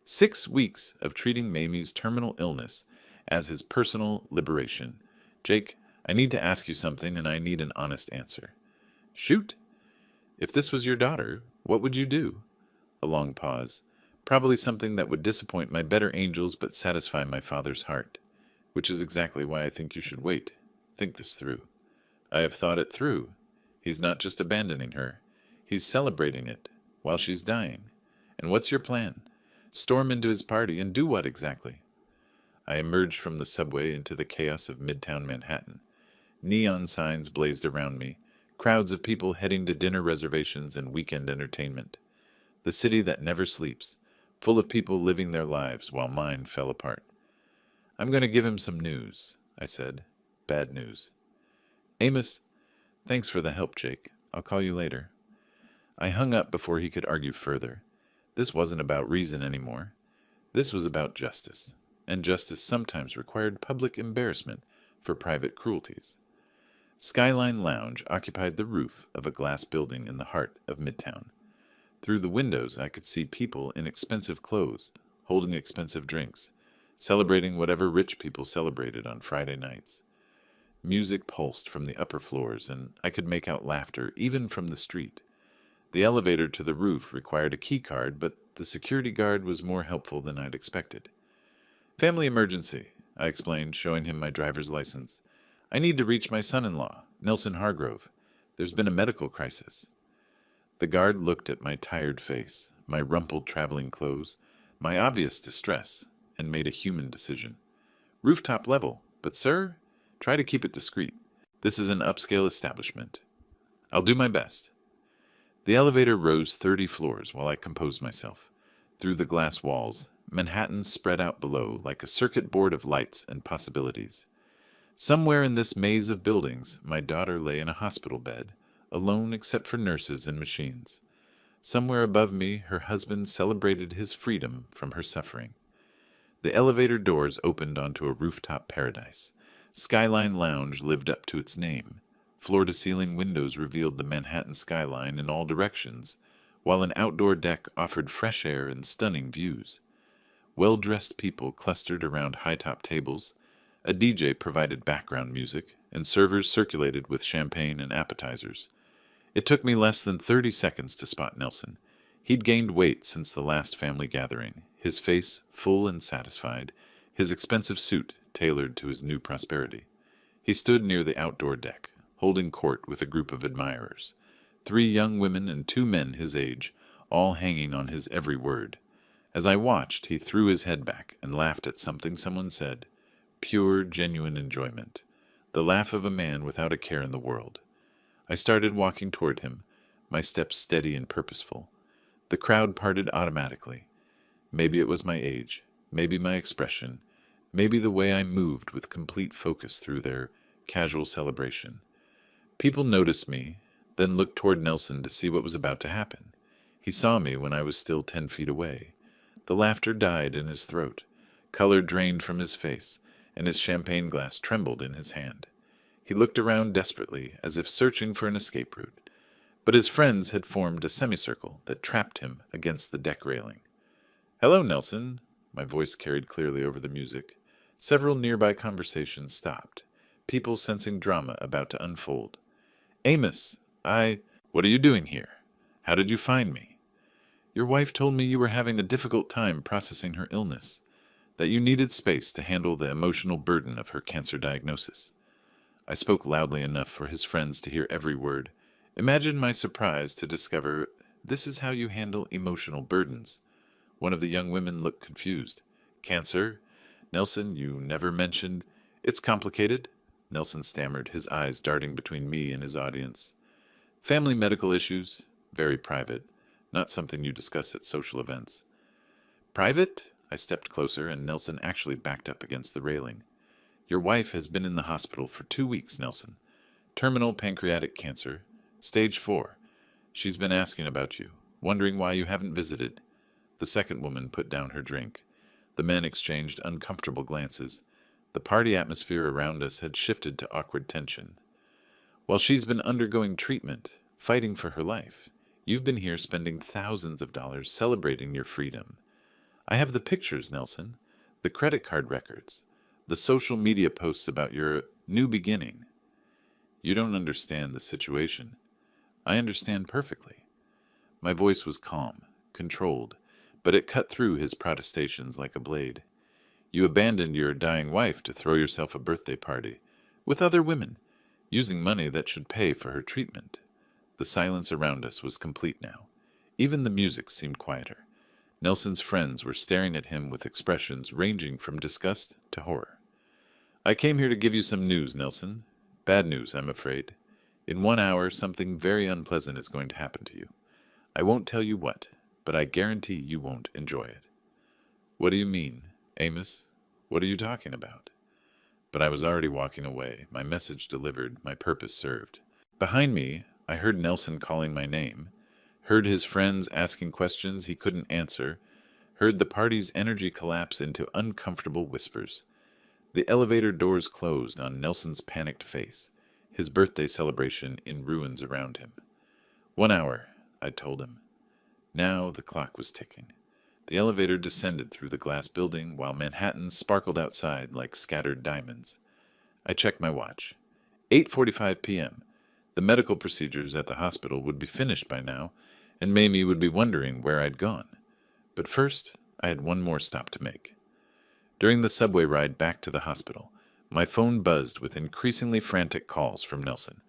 Speaker 1: 6 weeks of treating Mamie's terminal illness as his personal liberation. Jake, I need to ask you something, and I need an honest answer. Shoot. If this was your daughter, what would you do? A long pause. Probably something that would disappoint my better angels but satisfy my father's heart. Which is exactly why I think you should wait. Think this through. I have thought it through. He's not just abandoning her. He's celebrating it while she's dying. And what's your plan? Storm into his party and do what exactly? I emerged from the subway into the chaos of Midtown Manhattan. Neon signs blazed around me, crowds of people heading to dinner reservations and weekend entertainment. The city that never sleeps, full of people living their lives while mine fell apart. I'm going to give him some news, I said. Bad news. Amos, thanks for the help, Jake. I'll call you later. I hung up before he could argue further. This wasn't about reason anymore. This was about justice, and justice sometimes required public embarrassment for private cruelties. Skyline Lounge occupied the roof of a glass building in the heart of Midtown. Through the windows I could see people in expensive clothes, holding expensive drinks, celebrating whatever rich people celebrated on Friday nights. Music pulsed from the upper floors, and I could make out laughter even from the street. The elevator to the roof required a key card, but the security guard was more helpful than I'd expected. Family emergency, I explained, showing him my driver's license. I need to reach my son-in-law, Nelson Hargrove. There's been a medical crisis. The guard looked at my tired face, my rumpled traveling clothes, my obvious distress, and made a human decision. Rooftop level, but sir, try to keep it discreet. This is an upscale establishment. I'll do my best. The elevator rose 30 floors while I composed myself. Through the glass walls, Manhattan spread out below like a circuit board of lights and possibilities. Somewhere in this maze of buildings, my daughter lay in a hospital bed, alone except for nurses and machines. Somewhere above me, her husband celebrated his freedom from her suffering. The elevator doors opened onto a rooftop paradise. Skyline Lounge lived up to its name. Floor-to-ceiling windows revealed the Manhattan skyline in all directions, while an outdoor deck offered fresh air and stunning views. Well-dressed people clustered around high-top tables. A DJ provided background music, and servers circulated with champagne and appetizers. It took me less than 30 seconds to spot Nelson. He'd gained weight since the last family gathering, his face full and satisfied, his expensive suit tailored to his new prosperity. He stood near the outdoor deck, holding court with a group of admirers. 3 young women and 2 men his age, all hanging on his every word. As I watched, he threw his head back and laughed at something someone said. Pure, genuine enjoyment. The laugh of a man without a care in the world. I started walking toward him, my steps steady and purposeful. The crowd parted automatically. Maybe it was my age, maybe my expression, maybe the way I moved with complete focus through their casual celebration. People noticed me, then looked toward Nelson to see what was about to happen. He saw me when I was still 10 feet away. The laughter died in his throat. Color drained from his face, and his champagne glass trembled in his hand. He looked around desperately, as if searching for an escape route. But his friends had formed a semicircle that trapped him against the deck railing. "Hello, Nelson," my voice carried clearly over the music. Several nearby conversations stopped, people sensing drama about to unfold. "Amos, what are you doing here? How did you find me?" "Your wife told me you were having a difficult time processing her illness, that you needed space to handle the emotional burden of her cancer diagnosis." I spoke loudly enough for his friends to hear every word. Imagine my surprise to discover this is how you handle emotional burdens. One of the young women looked confused. "Cancer? Nelson, you never mentioned—" "It's complicated," Nelson stammered, his eyes darting between me and his audience. "Family medical issues, very private, not something you discuss at social events." "Private?" I stepped closer, and Nelson actually backed up against the railing. "Your wife has been in the hospital for 2 weeks, Nelson. Terminal pancreatic cancer. Stage 4. She's been asking about you, wondering why you haven't visited. The second woman put down her drink. The men exchanged uncomfortable glances. The party atmosphere around us had shifted to awkward tension. While she's been undergoing treatment, fighting for her life, you've been here spending thousands of dollars celebrating your freedom. I have the pictures, Nelson, the credit card records, the social media posts about your new beginning. You don't understand the situation. I understand perfectly. My voice was calm, controlled, but it cut through his protestations like a blade. You abandoned your dying wife to throw yourself a birthday party, with other women, using money that should pay for her treatment. The silence around us was complete now. Even the music seemed quieter. Nelson's friends were staring at him with expressions ranging from disgust to horror. I came here to give you some news, Nelson. Bad news, I'm afraid. In 1 hour, something very unpleasant is going to happen to you. I won't tell you what, but I guarantee you won't enjoy it. What do you mean, Amos? What are you talking about? But I was already walking away, my message delivered, my purpose served. Behind me, I heard Nelson calling my name, heard his friends asking questions he couldn't answer, heard the party's energy collapse into uncomfortable whispers. The elevator doors closed on Nelson's panicked face, his birthday celebration in ruins around him. 1 hour, I told him. Now the clock was ticking. The elevator descended through the glass building while Manhattan sparkled outside like scattered diamonds. I checked my watch. 8:45 p.m. The medical procedures at the hospital would be finished by now, and Mamie would be wondering where I'd gone. But first, I had one more stop to make. During the subway ride back to the hospital, my phone buzzed with increasingly frantic calls from Nelson.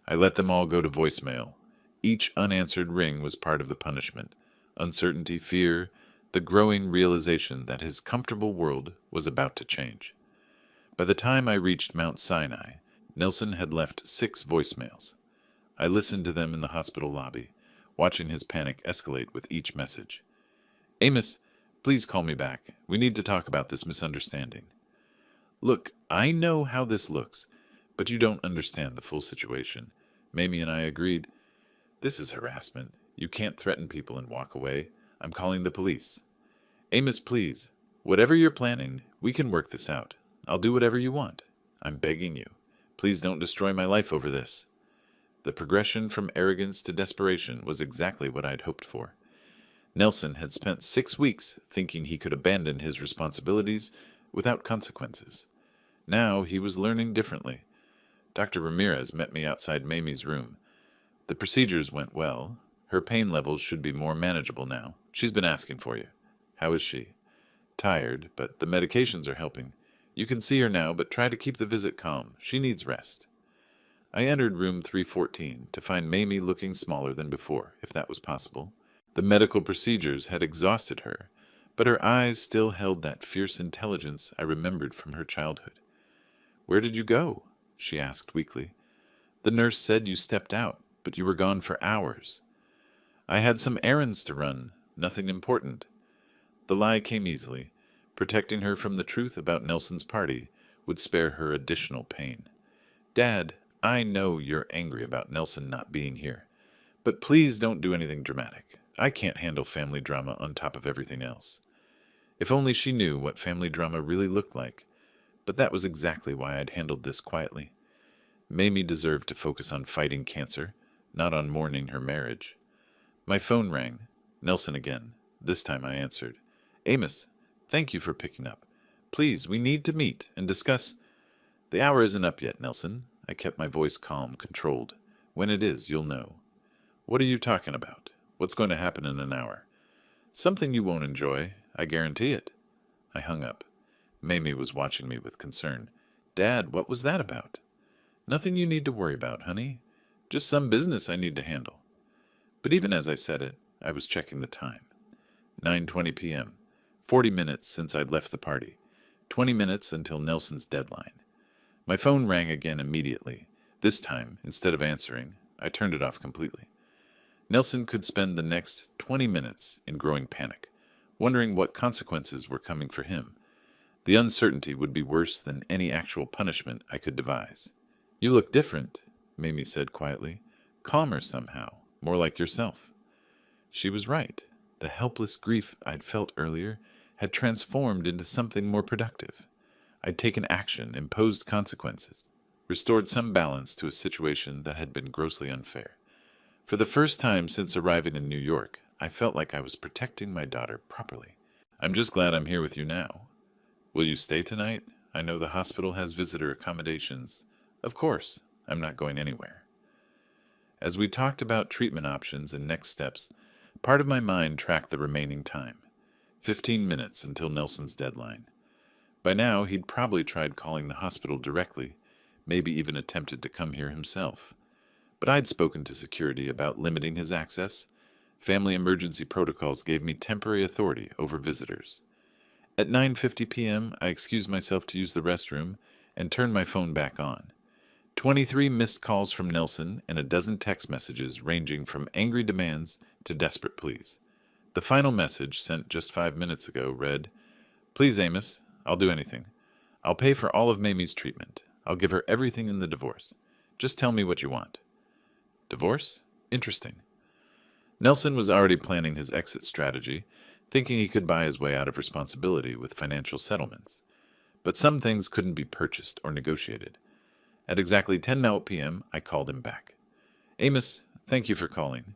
Speaker 1: I let them all go to voicemail. Each unanswered ring was part of the punishment. Uncertainty, fear, the growing realization that his comfortable world was about to change. By the time I reached Mount Sinai, Nelson had left 6 voicemails. I listened to them in the hospital lobby, watching his panic escalate with each message. Amos, please call me back. We need to talk about this misunderstanding. Look, I know how this looks, but you don't understand the full situation. Mamie and I agreed. This is harassment. You can't threaten people and walk away. I'm calling the police. Amos, please. Whatever you're planning, we can work this out. I'll do whatever you want. I'm begging you. Please don't destroy my life over this. The progression from arrogance to desperation was exactly what I'd hoped for. Nelson had spent 6 weeks thinking he could abandon his responsibilities without consequences. Now he was learning differently. Dr. Ramirez met me outside Mamie's room. The procedures went well. Her pain levels should be more manageable now. She's been asking for you. How is she? Tired, but the medications are helping. You can see her now, but try to keep the visit calm. She needs rest. I entered room 314 to find Mamie looking smaller than before, if that was possible. The medical procedures had exhausted her, but her eyes still held that fierce intelligence I remembered from her childhood. Where did you go? She asked weakly. The nurse said you stepped out, but you were gone for hours. I had some errands to run, nothing important. The lie came easily. Protecting her from the truth about Nelson's party would spare her additional pain. Dad, I know you're angry about Nelson not being here, but please don't do anything dramatic. I can't handle family drama on top of everything else. If only she knew what family drama really looked like, but that was exactly why I'd handled this quietly. Mamie deserved to focus on fighting cancer, not on mourning her marriage. My phone rang. Nelson again. This time I answered. Amos, thank you for picking up. Please, we need to meet and discuss. The hour isn't up yet, Nelson. I kept my voice calm, controlled. When it is, you'll know. What are you talking about? What's going to happen in an hour? Something you won't enjoy. I guarantee it. I hung up. Mamie was watching me with concern. Dad, what was that about? Nothing you need to worry about, honey. Just some business I need to handle. But even as I said it, I was checking the time. 9:20 p.m. 40 minutes since I'd left the party. 20 minutes until Nelson's deadline. My phone rang again immediately. This time, instead of answering, I turned it off completely. Nelson could spend the next 20 minutes in growing panic, wondering what consequences were coming for him. The uncertainty would be worse than any actual punishment I could devise. You look different. Mamie said quietly. Calmer somehow, more like yourself. She was right. The helpless grief I'd felt earlier had transformed into something more productive. I'd taken action, imposed consequences, restored some balance to a situation that had been grossly unfair. For the first time since arriving in New York, I felt like I was protecting my daughter properly. I'm just glad I'm here with you now. Will you stay tonight? I know the hospital has visitor accommodations. Of course, I'm not going anywhere. As we talked about treatment options and next steps, part of my mind tracked the remaining time. 15 minutes until Nelson's deadline. By now, he'd probably tried calling the hospital directly, maybe even attempted to come here himself. But I'd spoken to security about limiting his access. Family emergency protocols gave me temporary authority over visitors. At 9:50 p.m., I excused myself to use the restroom and turned my phone back on. 23 missed calls from Nelson and a dozen text messages ranging from angry demands to desperate pleas. The final message, sent just 5 minutes ago, read, Please, Amos, I'll do anything. I'll pay for all of Mamie's treatment. I'll give her everything in the divorce. Just tell me what you want. Divorce? Interesting. Nelson was already planning his exit strategy, thinking he could buy his way out of responsibility with financial settlements. But some things couldn't be purchased or negotiated. At exactly 10 p.m., I called him back. Amos, thank you for calling.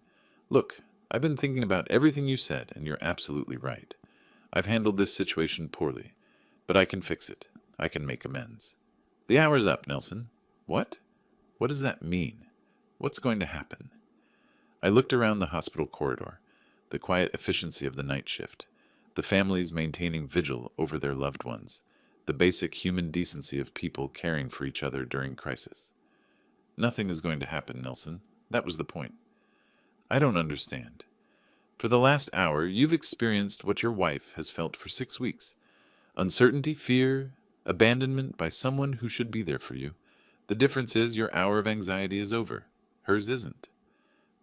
Speaker 1: Look, I've been thinking about everything you said, and you're absolutely right. I've handled this situation poorly, but I can fix it. I can make amends. The hour's up, Nelson. What? What does that mean? What's going to happen? I looked around the hospital corridor, the quiet efficiency of the night shift, the families maintaining vigil over their loved ones, the basic human decency of people caring for each other during crisis. Nothing is going to happen, Nelson. That was the point. I don't understand. For the last hour, you've experienced what your wife has felt for 6 weeks. Uncertainty, fear, abandonment by someone who should be there for you. The difference is your hour of anxiety is over. Hers isn't.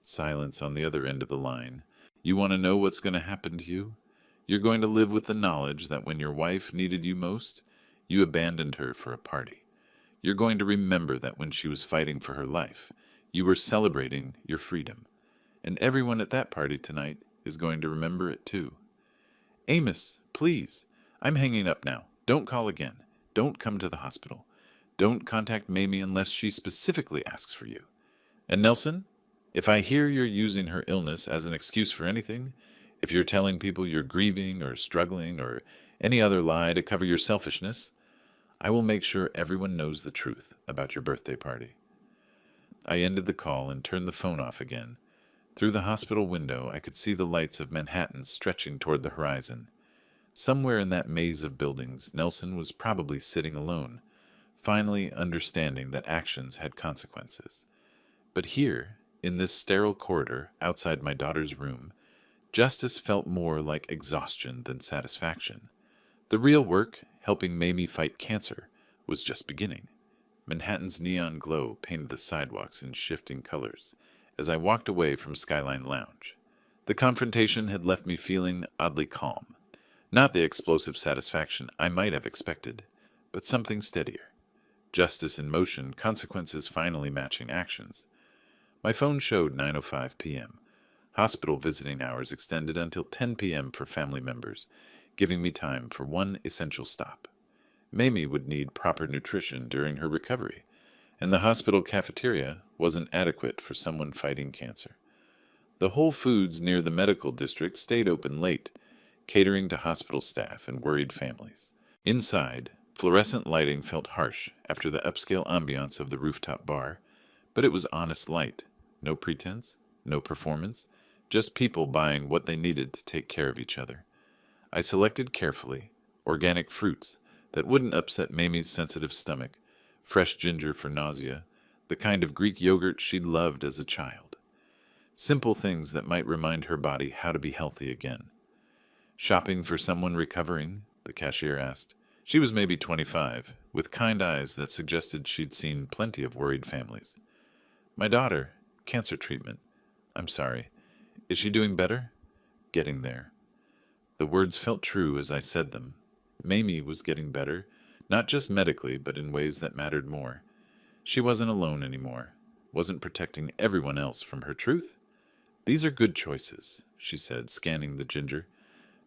Speaker 1: Silence on the other end of the line. You want to know what's going to happen to you? You're going to live with the knowledge that when your wife needed you most, you abandoned her for a party. You're going to remember that when she was fighting for her life, you were celebrating your freedom. And everyone at that party tonight is going to remember it too. Amos, please. I'm hanging up now. Don't call again. Don't come to the hospital. Don't contact Mamie unless she specifically asks for you. And Nelson, if I hear you're using her illness as an excuse for anything, if you're telling people you're grieving or struggling or any other lie to cover your selfishness, I will make sure everyone knows the truth about your birthday party. I ended the call and turned the phone off again. Through the hospital window, I could see the lights of Manhattan stretching toward the horizon. Somewhere in that maze of buildings, Nelson was probably sitting alone, finally understanding that actions had consequences. But here, in this sterile corridor outside my daughter's room, justice felt more like exhaustion than satisfaction. The real work, helping Mamie fight cancer, was just beginning. Manhattan's neon glow painted the sidewalks in shifting colors as I walked away from Skyline Lounge. The confrontation had left me feeling oddly calm. Not the explosive satisfaction I might have expected, but something steadier. Justice in motion, consequences finally matching actions. My phone showed 9:05 p.m. Hospital visiting hours extended until 10 p.m. for family members, giving me time for one essential stop. Mamie would need proper nutrition during her recovery, and the hospital cafeteria wasn't adequate for someone fighting cancer. The Whole Foods near the medical district stayed open late, catering to hospital staff and worried families. Inside, fluorescent lighting felt harsh after the upscale ambiance of the rooftop bar, but it was honest light. No pretense, no performance, just people buying what they needed to take care of each other. I selected carefully organic fruits that wouldn't upset Mamie's sensitive stomach, fresh ginger for nausea, the kind of Greek yogurt she'd loved as a child. Simple things that might remind her body how to be healthy again. Shopping for someone recovering? The cashier asked. She was maybe 25, with kind eyes that suggested she'd seen plenty of worried families. My daughter, cancer treatment. I'm sorry. Is she doing better? Getting there. The words felt true as I said them. Mamie was getting better, not just medically, but in ways that mattered more. She wasn't alone anymore. wasn't protecting everyone else from her truth? These are good choices, she said, scanning the ginger.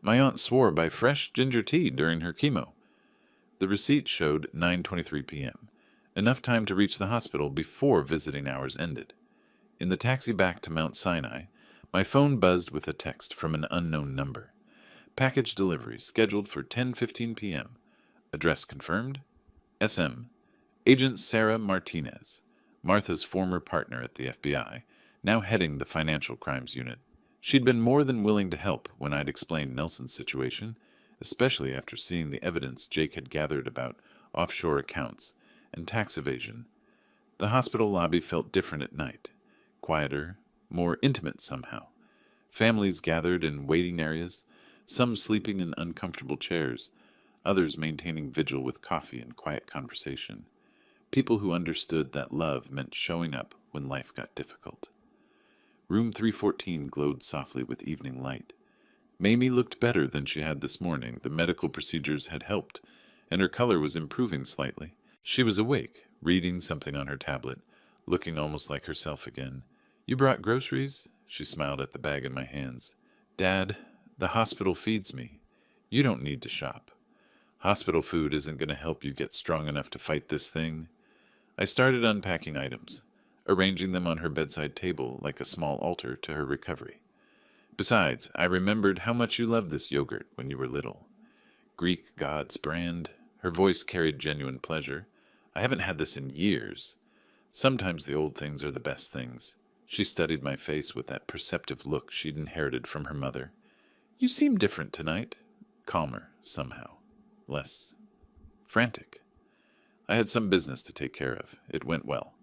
Speaker 1: My aunt swore by fresh ginger tea during her chemo. The receipt showed 9:23 p.m., enough time to reach the hospital before visiting hours ended. In the taxi back to Mount Sinai, my phone buzzed with a text from an unknown number. Package delivery scheduled for 10:15 p.m. Address confirmed. SM. Agent Sarah Martinez, Martha's former partner at the FBI, now heading the Financial Crimes Unit. She'd been more than willing to help when I'd explained Nelson's situation, especially after seeing the evidence Jake had gathered about offshore accounts and tax evasion. The hospital lobby felt different at night, quieter, more intimate somehow. Families gathered in waiting areas, some sleeping in uncomfortable chairs, others maintaining vigil with coffee and quiet conversation. People who understood that love meant showing up when life got difficult. Room 314 glowed softly with evening light. Mamie looked better than she had this morning. The medical procedures had helped, and her color was improving slightly. She was awake, reading something on her tablet, looking almost like herself again. You brought groceries? She smiled at the bag in my hands. Dad, the hospital feeds me. You don't need to shop. Hospital food isn't going to help you get strong enough to fight this thing. I started unpacking items, arranging them on her bedside table like a small altar to her recovery. Besides, I remembered how much you loved this yogurt when you were little. Greek God's brand. Her voice carried genuine pleasure. I haven't had this in years. Sometimes the old things are the best things. She studied my face with that perceptive look she'd inherited from her mother. You seem different tonight. Calmer, somehow. Less frantic. I had some business to take care of. It went well.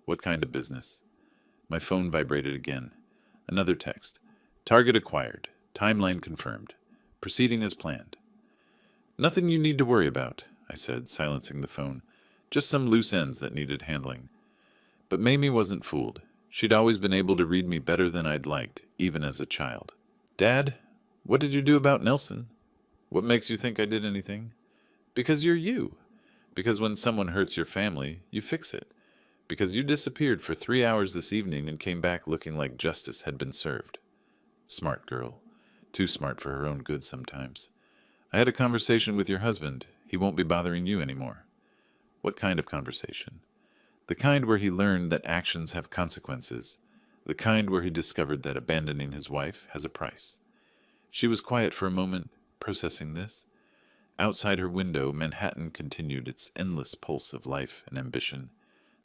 Speaker 1: What kind of business? My phone vibrated again. Another text. Target acquired. Timeline confirmed. Proceeding as planned. Nothing you need to worry about, I said, silencing the phone. Just some loose ends that needed handling. But Mamie wasn't fooled. She'd always been able to read me better than I'd liked, even as a child. Dad, what did you do about Nelson? What makes you think I did anything? Because you're you. Because when someone hurts your family, you fix it. Because you disappeared for 3 hours this evening and came back looking like justice had been served. Smart girl. Too smart for her own good sometimes. I had a conversation with your husband. He won't be bothering you anymore. What kind of conversation? The kind where he learned that actions have consequences. The kind where he discovered that abandoning his wife has a price. She was quiet for a moment, processing this. Outside her window, Manhattan continued its endless pulse of life and ambition.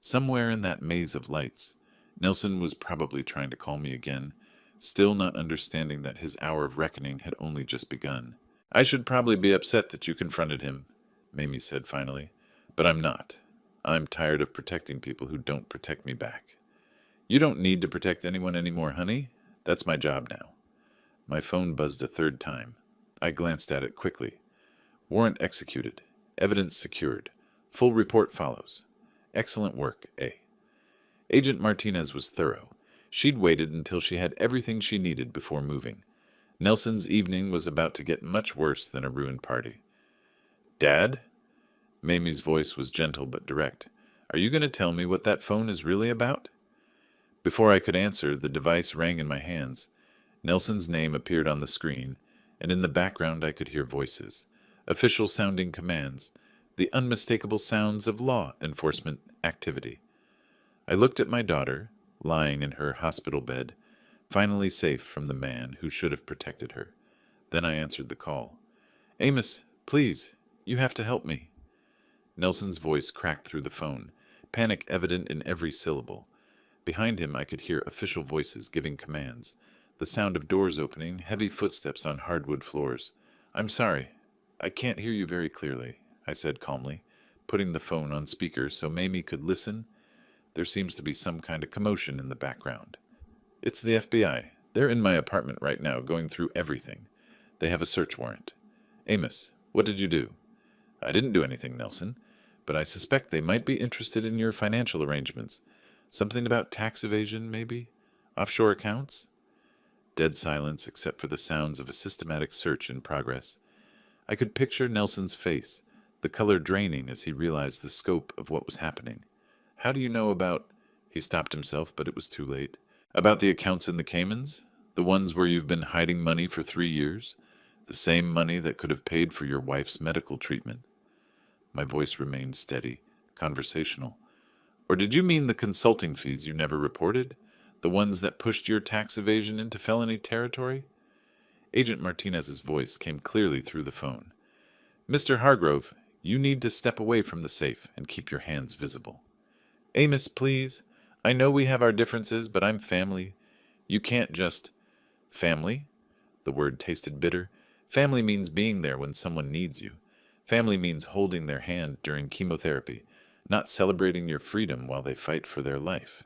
Speaker 1: Somewhere in that maze of lights, Nelson was probably trying to call me again, still not understanding that his hour of reckoning had only just begun. I should probably be upset that you confronted him, Mamie said finally, but I'm not. I'm tired of protecting people who don't protect me back. You don't need to protect anyone anymore, honey. That's my job now. My phone buzzed a third time. I glanced at it quickly. Warrant executed. Evidence secured. Full report follows. Excellent work, A. Agent Martinez was thorough. She'd waited until she had everything she needed before moving. Nelson's evening was about to get much worse than a ruined party. Dad? Mamie's voice was gentle but direct. Are you going to tell me what that phone is really about? Before I could answer, the device rang in my hands. Nelson's name appeared on the screen, and in the background I could hear voices. Official-sounding commands, the unmistakable sounds of law enforcement activity. I looked at my daughter, lying in her hospital bed, finally safe from the man who should have protected her. Then I answered the call. Amos, please, you have to help me. Nelson's voice cracked through the phone, panic evident in every syllable. Behind him I could hear official voices giving commands, the sound of doors opening, heavy footsteps on hardwood floors. I'm sorry. I can't hear you very clearly, I said calmly, putting the phone on speaker so Mamie could listen. There seems to be some kind of commotion in the background. It's the FBI. They're in my apartment right now, going through everything. They have a search warrant. Amos, what did you do? I didn't do anything, Nelson, but I suspect they might be interested in your financial arrangements. Something about tax evasion, maybe? Offshore accounts? Dead silence except for the sounds of a systematic search in progress. I could picture Nelson's face, the color draining as he realized the scope of what was happening. How do you know about... He stopped himself, but it was too late. About the accounts in the Caymans? The ones where you've been hiding money for 3 years? The same money that could have paid for your wife's medical treatment? My voice remained steady, conversational. Or did you mean the consulting fees you never reported? The ones that pushed your tax evasion into felony territory? Agent Martinez's voice came clearly through the phone. Mr. Hargrove, you need to step away from the safe and keep your hands visible. Amos, please. I know we have our differences, but I'm family. You can't just... Family? The word tasted bitter. Family means being there when someone needs you. Family means holding their hand during chemotherapy, not celebrating your freedom while they fight for their life.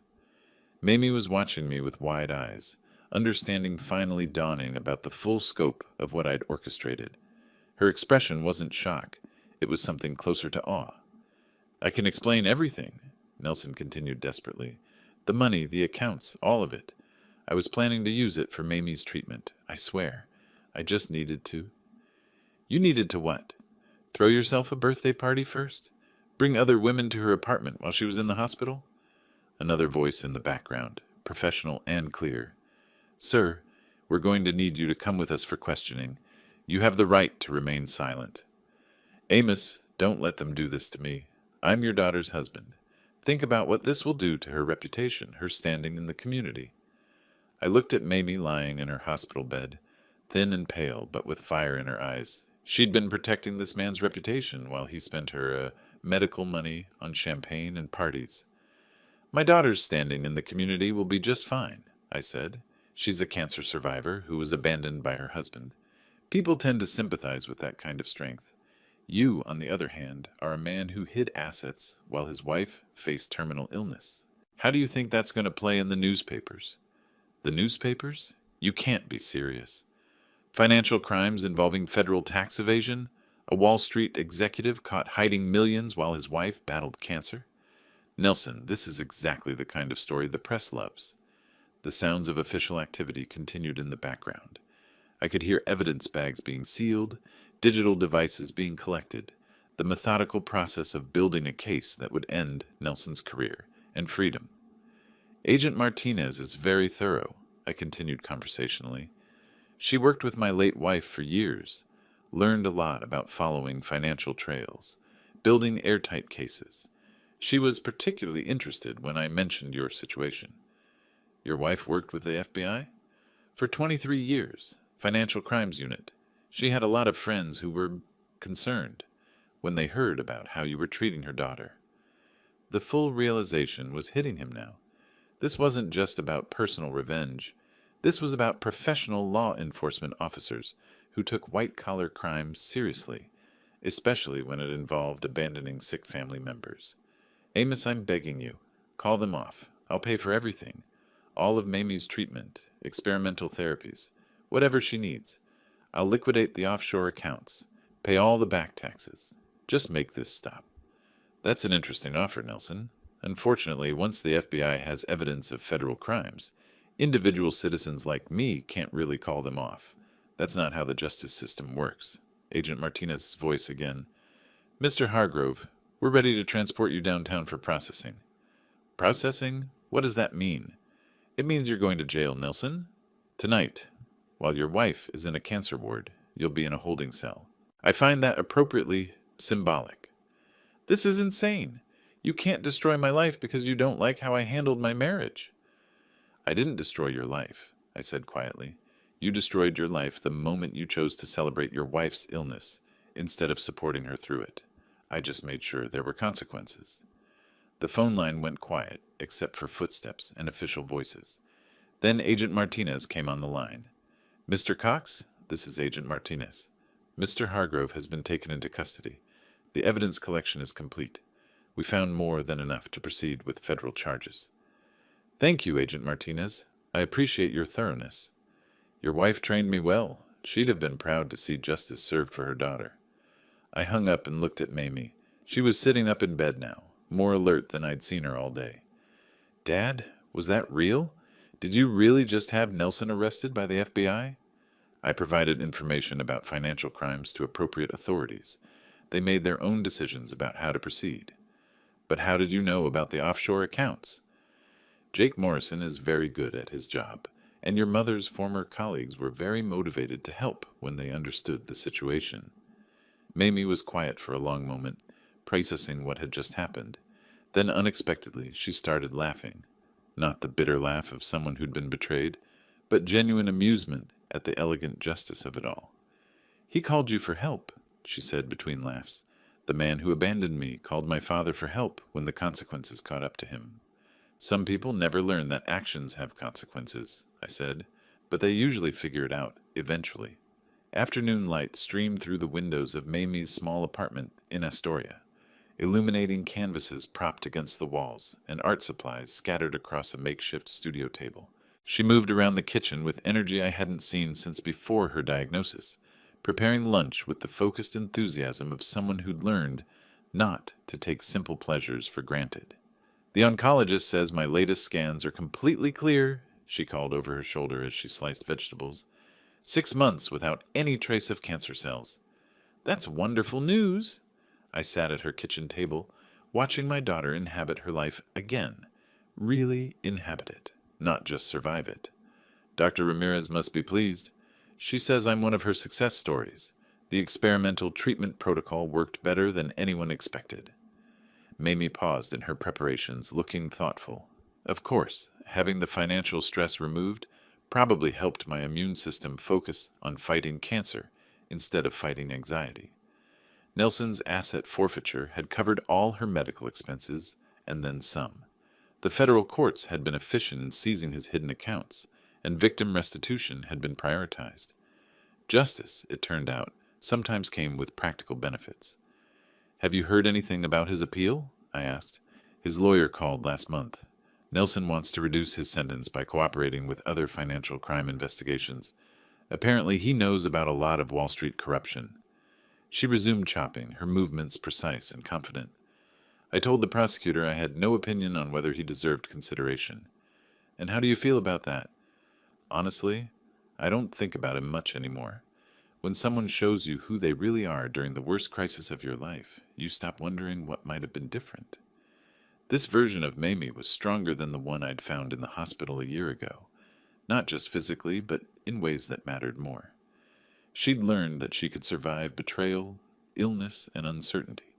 Speaker 1: Mamie was watching me with wide eyes, understanding finally dawning about the full scope of what I'd orchestrated. Her expression wasn't shock. It was something closer to awe. I can explain everything, Nelson continued desperately. The money, the accounts, all of it. I was planning to use it for Mamie's treatment, I swear. I just needed to. You needed to what? Throw yourself a birthday party first? Bring other women to her apartment while she was in the hospital? Another voice in the background, professional and clear. Sir, we're going to need you to come with us for questioning. You have the right to remain silent. Amos, don't let them do this to me. I'm your daughter's husband. Think about what this will do to her reputation, her standing in the community. I looked at Mamie lying in her hospital bed, thin and pale, but with fire in her eyes. She'd been protecting this man's reputation while he spent her medical money on champagne and parties. My daughter's standing in the community will be just fine, I said. She's a cancer survivor who was abandoned by her husband. People tend to sympathize with that kind of strength. You, on the other hand, are a man who hid assets while his wife faced terminal illness. How do you think that's going to play in the newspapers? The newspapers? You can't be serious. Financial crimes involving federal tax evasion? A Wall Street executive caught hiding millions while his wife battled cancer? Nelson, this is exactly the kind of story the press loves. The sounds of official activity continued in the background. I could hear evidence bags being sealed, digital devices being collected, the methodical process of building a case that would end Nelson's career and freedom. Agent Martinez is very thorough, I continued conversationally. She worked with my late wife for years, learned a lot about following financial trails, building airtight cases. She was particularly interested when I mentioned your situation. Your wife worked with the FBI? For 23 years, Financial Crimes Unit. She had a lot of friends who were concerned when they heard about how you were treating her daughter. The full realization was hitting him now. This wasn't just about personal revenge. This was about professional law enforcement officers who took white-collar crime seriously, especially when it involved abandoning sick family members. Amos, I'm begging you. Call them off. I'll pay for everything. All of Mamie's treatment, experimental therapies, whatever she needs. I'll liquidate the offshore accounts, pay all the back taxes. Just make this stop. That's an interesting offer, Nelson. Unfortunately, once the FBI has evidence of federal crimes, individual citizens like me can't really call them off. That's not how the justice system works. Agent Martinez's voice again. Mr. Hargrove, we're ready to transport you downtown for processing. Processing? What does that mean? It means you're going to jail, Nelson. Tonight, while your wife is in a cancer ward, you'll be in a holding cell. I find that appropriately symbolic. This is insane. You can't destroy my life because you don't like how I handled my marriage. I didn't destroy your life, I said quietly. You destroyed your life the moment you chose to celebrate your wife's illness instead of supporting her through it. I just made sure there were consequences. The phone line went quiet, except for footsteps and official voices. Then Agent Martinez came on the line. Mr. Cox, this is Agent Martinez. Mr. Hargrove has been taken into custody. The evidence collection is complete. We found more than enough to proceed with federal charges. Thank you, Agent Martinez. I appreciate your thoroughness. Your wife trained me well. She'd have been proud to see justice served for her daughter. I hung up and looked at Mamie. She was sitting up in bed now, more alert than I'd seen her all day. Dad, was that real? Did you really just have Nelson arrested by the FBI? I provided information about financial crimes to appropriate authorities. They made their own decisions about how to proceed. But how did you know about the offshore accounts? Jake Morrison is very good at his job, and your mother's former colleagues were very motivated to help when they understood the situation. Mamie was quiet for a long moment, processing what had just happened. Then, unexpectedly, she started laughing. Not the bitter laugh of someone who'd been betrayed, but genuine amusement at the elegant justice of it all. "He called you for help," she said between laughs. "The man who abandoned me called my father for help when the consequences caught up to him." "Some people never learn that actions have consequences," I said, "but they usually figure it out, eventually." Afternoon light streamed through the windows of Mamie's small apartment in Astoria, illuminating canvases propped against the walls and art supplies scattered across a makeshift studio table. She moved around the kitchen with energy I hadn't seen since before her diagnosis, preparing lunch with the focused enthusiasm of someone who'd learned not to take simple pleasures for granted. "The oncologist says my latest scans are completely clear," she called over her shoulder as she sliced vegetables. 6 months without any trace of cancer cells. "That's wonderful news." I sat at her kitchen table, watching my daughter inhabit her life again. Really inhabit it, not just survive it. "Dr. Ramirez must be pleased. She says I'm one of her success stories. The experimental treatment protocol worked better than anyone expected." Mamie paused in her preparations, looking thoughtful. Of course, having the financial stress removed probably helped my immune system focus on fighting cancer instead of fighting anxiety. Nelson's asset forfeiture had covered all her medical expenses, and then some. The federal courts had been efficient in seizing his hidden accounts, and victim restitution had been prioritized. Justice, it turned out, sometimes came with practical benefits. "Have you heard anything about his appeal?" I asked. "His lawyer called last month. Nelson wants to reduce his sentence by cooperating with other financial crime investigations. Apparently he knows about a lot of Wall Street corruption." She resumed chopping, her movements precise and confident. "I told the prosecutor I had no opinion on whether he deserved consideration." "And how do you feel about that?" "Honestly, I don't think about him much anymore. When someone shows you who they really are during the worst crisis of your life, you stop wondering what might have been different." This version of Mamie was stronger than the one I'd found in the hospital a year ago, not just physically, but in ways that mattered more. She'd learned that she could survive betrayal, illness, and uncertainty.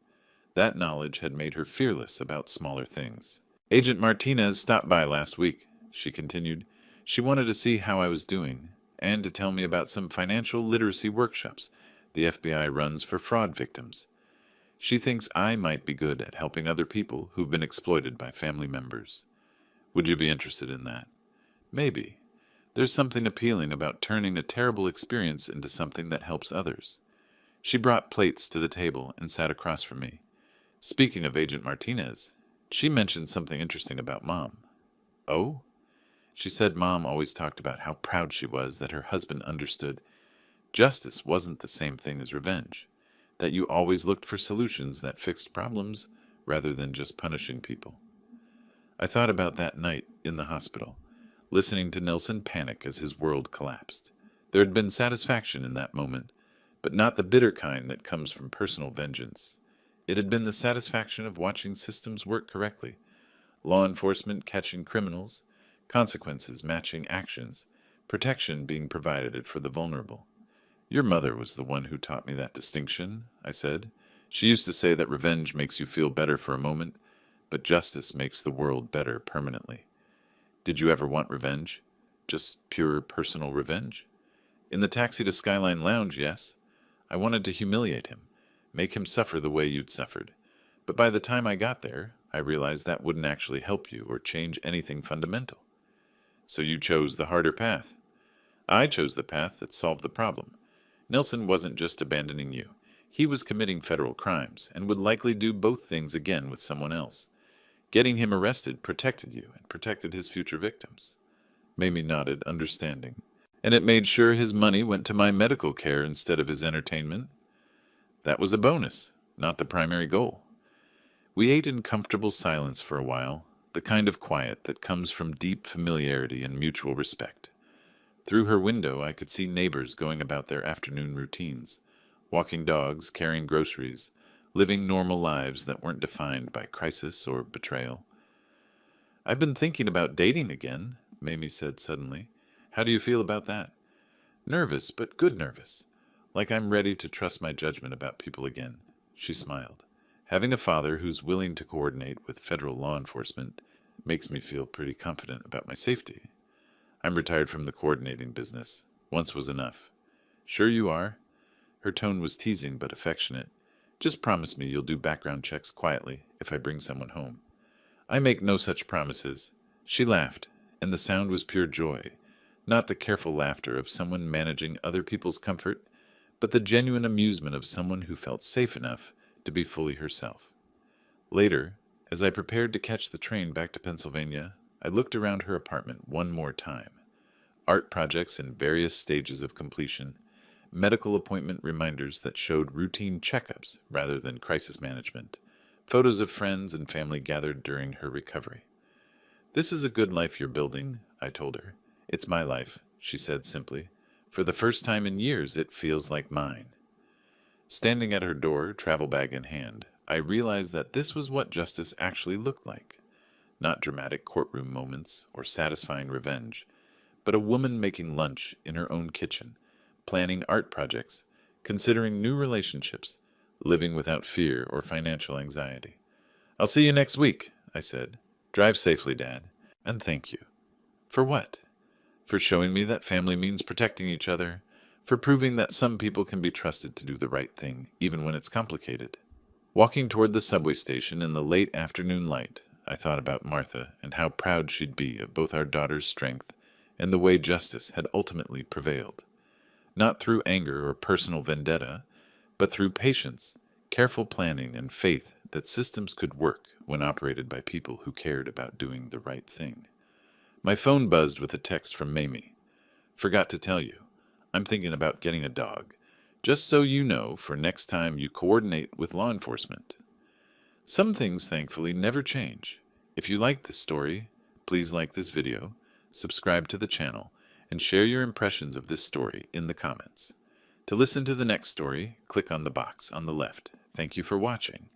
Speaker 1: That knowledge had made her fearless about smaller things. "Agent Martinez stopped by last week," she continued. "She wanted to see how I was doing, and to tell me about some financial literacy workshops the FBI runs for fraud victims. She thinks I might be good at helping other people who've been exploited by family members. Would you be interested in that?" "Maybe. There's something appealing about turning a terrible experience into something that helps others." She brought plates to the table and sat across from me. "Speaking of Agent Martinez, she mentioned something interesting about Mom." "Oh?" "She said Mom always talked about how proud she was that her husband understood justice wasn't the same thing as revenge, that you always looked for solutions that fixed problems rather than just punishing people." I thought about that night in the hospital, listening to Nelson panic as his world collapsed. There had been satisfaction in that moment, but not the bitter kind that comes from personal vengeance. It had been the satisfaction of watching systems work correctly, law enforcement catching criminals, consequences matching actions, protection being provided for the vulnerable. "Your mother was the one who taught me that distinction," I said. "She used to say that revenge makes you feel better for a moment, but justice makes the world better permanently." "Did you ever want revenge? Just pure personal revenge?" "In the Taxi to Skyline Lounge, yes. I wanted to humiliate him, make him suffer the way you'd suffered. But by the time I got there, I realized that wouldn't actually help you or change anything fundamental." "So you chose the harder path." "I chose the path that solved the problem. Nelson wasn't just abandoning you. He was committing federal crimes, and would likely do both things again with someone else. Getting him arrested protected you and protected his future victims." Mamie nodded, understanding. "And it made sure his money went to my medical care instead of his entertainment." "That was a bonus, not the primary goal." We ate in comfortable silence for a while, the kind of quiet that comes from deep familiarity and mutual respect. Through her window I could see neighbors going about their afternoon routines, walking dogs, carrying groceries, living normal lives that weren't defined by crisis or betrayal. I've been thinking about dating again, Mamie said suddenly. How do you feel about that? Nervous, but good nervous. Like I'm ready to trust my judgment about people again. She smiled. Having a father who's willing to coordinate with federal law enforcement makes me feel pretty confident about my safety. I'm retired from the coordinating business. Once was enough. Sure you are? Her tone was teasing but affectionate. Just promise me you'll do background checks quietly if I bring someone home. I make no such promises. She laughed, and the sound was pure joy, not the careful laughter of someone managing other people's comfort, but the genuine amusement of someone who felt safe enough to be fully herself. Later, as I prepared to catch the train back to Pennsylvania, I looked around her apartment one more time. Art projects in various stages of completion, medical appointment reminders that showed routine checkups rather than crisis management, photos of friends and family gathered during her recovery. This is a good life you're building, I told her. It's my life, she said simply. For the first time in years, it feels like mine. Standing at her door, travel bag in hand, I realized that this was what justice actually looked like. Not dramatic courtroom moments or satisfying revenge, but a woman making lunch in her own kitchen, planning art projects, considering new relationships, living without fear or financial anxiety. I'll see you next week, I said. Drive safely, Dad. And thank you. For what? For showing me that family means protecting each other, for proving that some people can be trusted to do the right thing, even when it's complicated. Walking toward the subway station in the late afternoon light, I thought about Martha and how proud she'd be of both our daughter's strength and the way justice had ultimately prevailed. Not through anger or personal vendetta, but through patience, careful planning, and faith that systems could work when operated by people who cared about doing the right thing. My phone buzzed with a text from Mamie. Forgot to tell you, I'm thinking about getting a dog, just so you know for next time you coordinate with law enforcement. Some things, thankfully, never change. If you like this story, please like this video, subscribe to the channel, and share your impressions of this story in the comments. To listen to the next story, click on the box on the left. Thank you for watching.